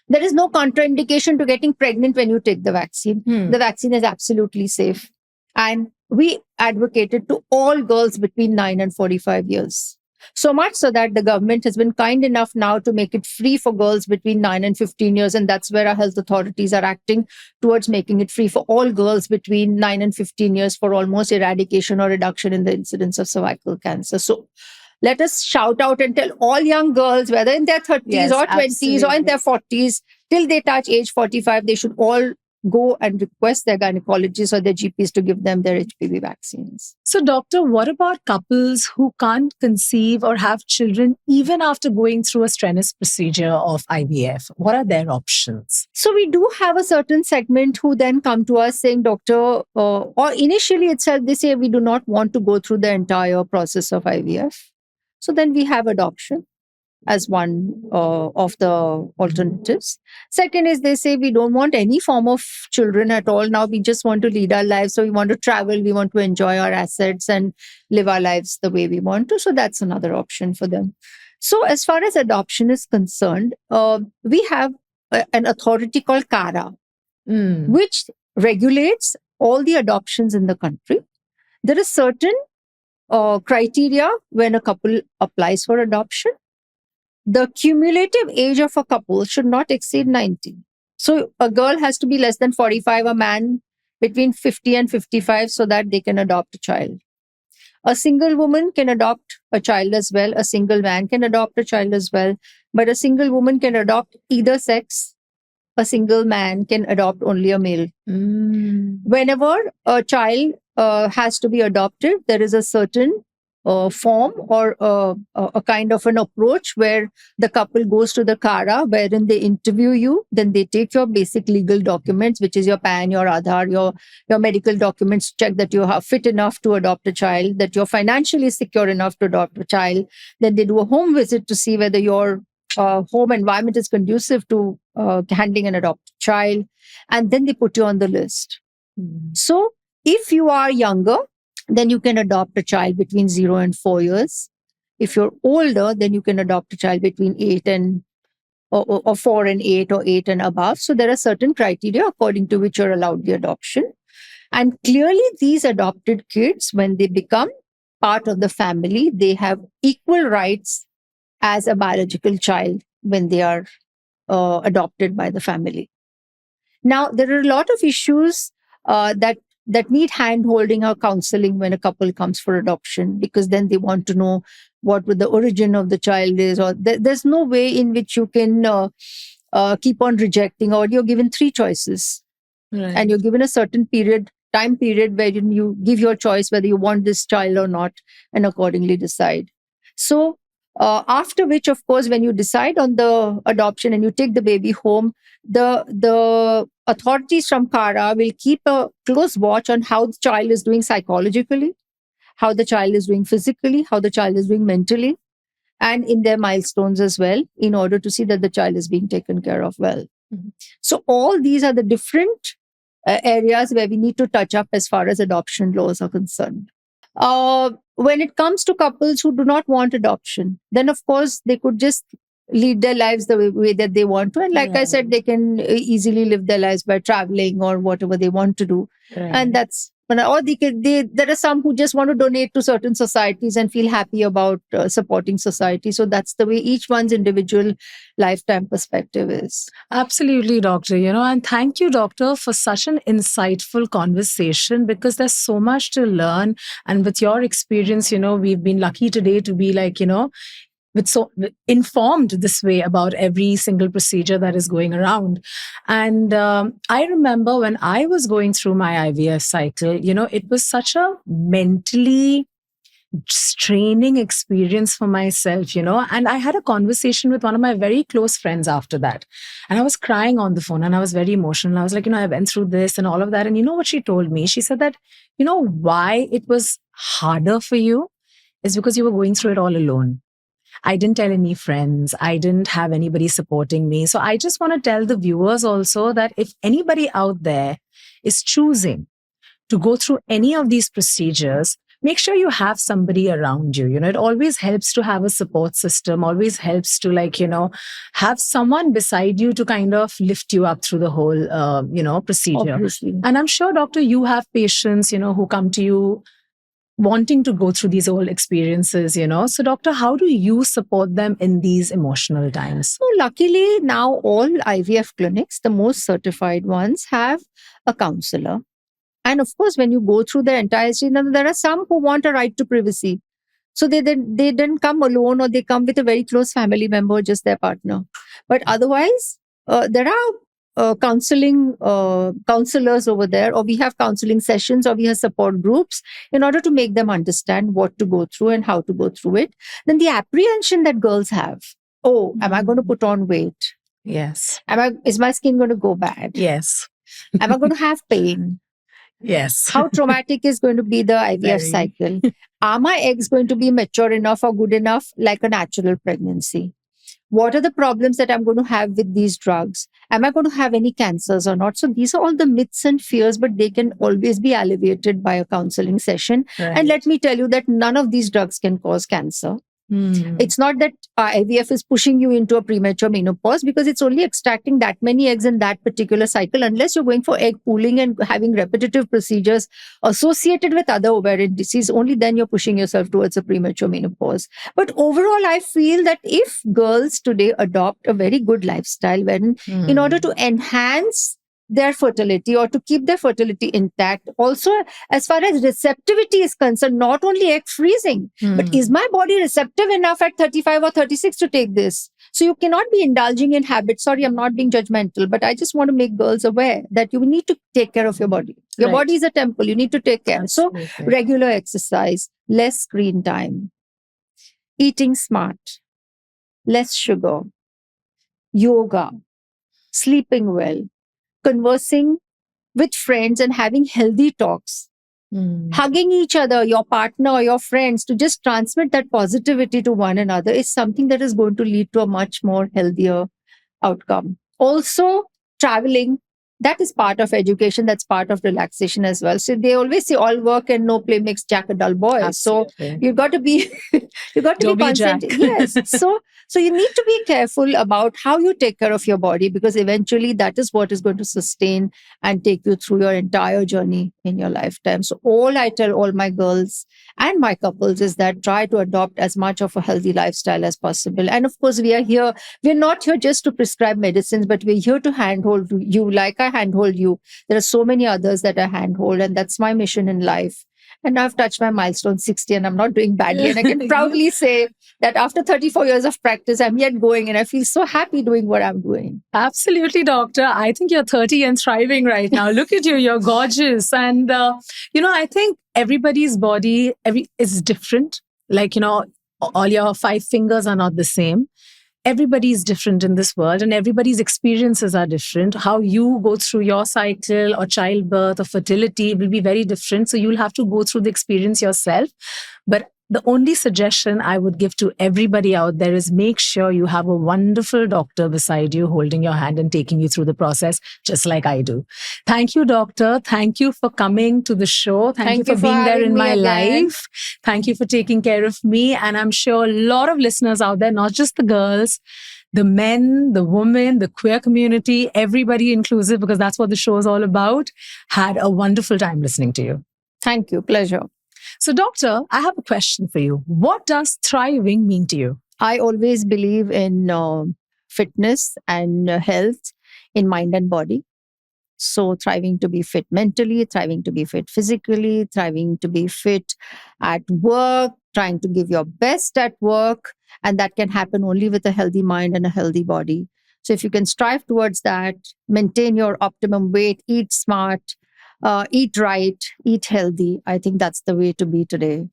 There is no contraindication to getting pregnant when you take the vaccine. The vaccine is absolutely safe. And we advocated to all girls between 9 and 45 years. So much so that the government has been kind enough now to make it free for girls between 9 and 15 years. And that's where our health authorities are acting towards making it free for all girls between 9 and 15 years for almost eradication or reduction in the incidence of cervical cancer. So let us shout out and tell all young girls, whether in their 30s or 20s or in their 40s, till they touch age 45, they should all go and request their gynecologists or their GPs to give them their HPV vaccines. So, doctor, what about couples who can't conceive or have children even after going through a strenuous procedure of IVF? What are their options? So we do have a certain segment who then come to us saying, doctor, or initially itself, they say we do not want to go through the entire process of IVF. So then we have adoption as one of the alternatives. Second is they say we don't want any form of children at all. Now we just want to lead our lives. So we want to travel, we want to enjoy our assets and live our lives the way we want to. So that's another option for them. So as far as adoption is concerned, we have an authority called CARA, which regulates all the adoptions in the country. There is certain criteria when a couple applies for adoption. The cumulative age of a couple should not exceed 90. So a girl has to be less than 45, a man between 50 and 55, so that they can adopt a child. A single woman can adopt a child as well. A single man can adopt a child as well. But a single woman can adopt either sex. A single man can adopt only a male. Whenever a child has to be adopted, there is a certain form or a kind of an approach where the couple goes to the CARA, wherein they interview you. Then they take your basic legal documents, which is your PAN, your Aadhaar, your medical documents, check that you are fit enough to adopt a child, that you're financially secure enough to adopt a child. Then they do a home visit to see whether you're home environment is conducive to handling an adopted child, and then they put you on the list. So if you are younger, then you can adopt a child between 0 and 4 years. If you're older, then you can adopt a child between 8 and or 4 and 8 or 8 and above. So there are certain criteria according to which you're allowed the adoption. And clearly these adopted kids, when they become part of the family, they have equal rights as a biological child when they are adopted by the family. Now, there are a lot of issues that need hand-holding or counseling when a couple comes for adoption, because then they want to know what the origin of the child is, or there's no way in which you can keep on rejecting, or you're given 3 choices. Right. And you're given a certain time period where you give your choice whether you want this child or not, and accordingly decide. So after which, of course, when you decide on the adoption and you take the baby home, the authorities from CARA will keep a close watch on how the child is doing psychologically, how the child is doing physically, how the child is doing mentally, and in their milestones as well, in order to see that the child is being taken care of well. Mm-hmm. So all these are the different areas where we need to touch up as far as adoption laws are concerned. When it comes to couples who do not want adoption, then of course they could just lead their lives the way that they want to. And like I said, they can easily live their lives by traveling or whatever they want to do. Right. And that's, or there are some who just want to donate to certain societies and feel happy about supporting society. So that's the way each one's individual lifetime perspective is. Absolutely, doctor. And thank you, doctor, for such an insightful conversation, because there's so much to learn. And with your experience, we've been lucky today to be so informed this way about every single procedure that is going around. And I remember when I was going through my IVF cycle, it was such a mentally straining experience for myself, and I had a conversation with one of my very close friends after that. And I was crying on the phone and I was very emotional. I was like, I went through this and all of that. And you know what she told me? She said that, why it was harder for you is because you were going through it all alone. I didn't tell any friends. I didn't have anybody supporting me. So I just want to tell the viewers also that if anybody out there is choosing to go through any of these procedures, make sure you have somebody around you. It always helps to have a support system, always helps to have someone beside you to kind of lift you up through the whole, procedure. Obviously. And I'm sure, doctor, you have patients, who come to you wanting to go through these old experiences, So, doctor, how do you support them in these emotional times? So, luckily, now all IVF clinics, the most certified ones, have a counselor. And of course, when you go through the entire scene, there are some who want a right to privacy. So they didn't come alone, or they come with a very close family member, just their partner. But otherwise, there are counselors over there, or we have counseling sessions, or we have support groups in order to make them understand what to go through and how to go through it. Then the apprehension that girls have, am I going to put on weight? Yes. Is my skin going to go bad? Yes. Am I going to have pain? Yes. How traumatic is going to be the IVF cycle? Are my eggs going to be mature enough or good enough like a natural pregnancy? What are the problems that I'm going to have with these drugs? Am I going to have any cancers or not? So these are all the myths and fears, but they can always be alleviated by a counseling session. Right. And let me tell you that none of these drugs can cause cancer. It's not that IVF is pushing you into a premature menopause, because it's only extracting that many eggs in that particular cycle. Unless you're going for egg pooling and having repetitive procedures associated with other ovarian disease, only then you're pushing yourself towards a premature menopause. But overall, I feel that if girls today adopt a very good lifestyle, wherein in order to enhance their fertility or to keep their fertility intact, also as far as receptivity is concerned, not only egg freezing, but is my body receptive enough at 35 or 36 to take this? So you cannot be indulging in habits. Sorry, I'm not being judgmental, but I just want to make girls aware that you need to take care of your body. Your body is a temple. You need to take care. Absolutely. So regular exercise, less screen time, eating smart, less sugar, yoga, sleeping well, conversing with friends and having healthy talks Hugging each other, your partner or your friends, to just transmit that positivity to one another is something that is going to lead to a much more healthier outcome. Also, traveling, that is part of education, that's part of relaxation as well. So they always say all work and no play makes Jack a dull boy. Absolutely. So you've got to be Don't be Jack. Yes. So you need to be careful about how you take care of your body, because eventually that is what is going to sustain and take you through your entire journey in your lifetime. So all I tell all my girls and my couples is that try to adopt as much of a healthy lifestyle as possible. And of course, we're not here just to prescribe medicines, but we're here to handhold you like I handhold you. There are so many others that I handhold, and that's my mission in life. And I've touched my milestone 60 and I'm not doing badly. And I can proudly say that after 34 years of practice, I'm yet going and I feel so happy doing what I'm doing. Absolutely, doctor. I think you're 30 and thriving right now. Look at you. You're gorgeous. And, I think everybody's body is different. Like, all your 5 fingers are not the same. Everybody is different in this world and everybody's experiences are different. How you go through your cycle or childbirth or fertility will be very different. So you'll have to go through the experience yourself. But the only suggestion I would give to everybody out there is make sure you have a wonderful doctor beside you holding your hand and taking you through the process, just like I do. Thank you, doctor. Thank you for coming to the show. Thank you for being there in my life. Thank you for taking care of me. And I'm sure a lot of listeners out there, not just the girls, the men, the women, the queer community, everybody inclusive, because that's what the show is all about, had a wonderful time listening to you. Thank you. Pleasure. So, doctor, I have a question for you. What does thriving mean to you? I always believe in fitness and health in mind and body. So thriving to be fit mentally, thriving to be fit physically, thriving to be fit at work, trying to give your best at work. And that can happen only with a healthy mind and a healthy body. So if you can strive towards that, maintain your optimum weight, eat smart, eat right, eat healthy, I think that's the way to be today.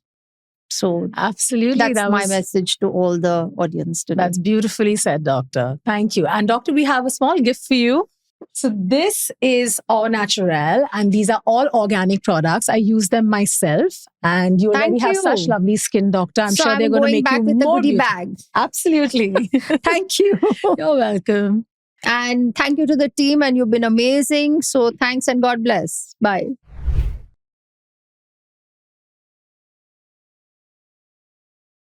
So absolutely, that's my message to all the audience today. That's beautifully said, doctor. Thank you. And doctor, we have a small gift for you. So this is Au Naturel, and these are all organic products. I use them myself, and you already have such lovely skin, doctor. I'm sure they're going to make you more goodie bag. Absolutely. Thank you. You're welcome. And thank you to the team, and you've been amazing. So thanks and God bless. Bye.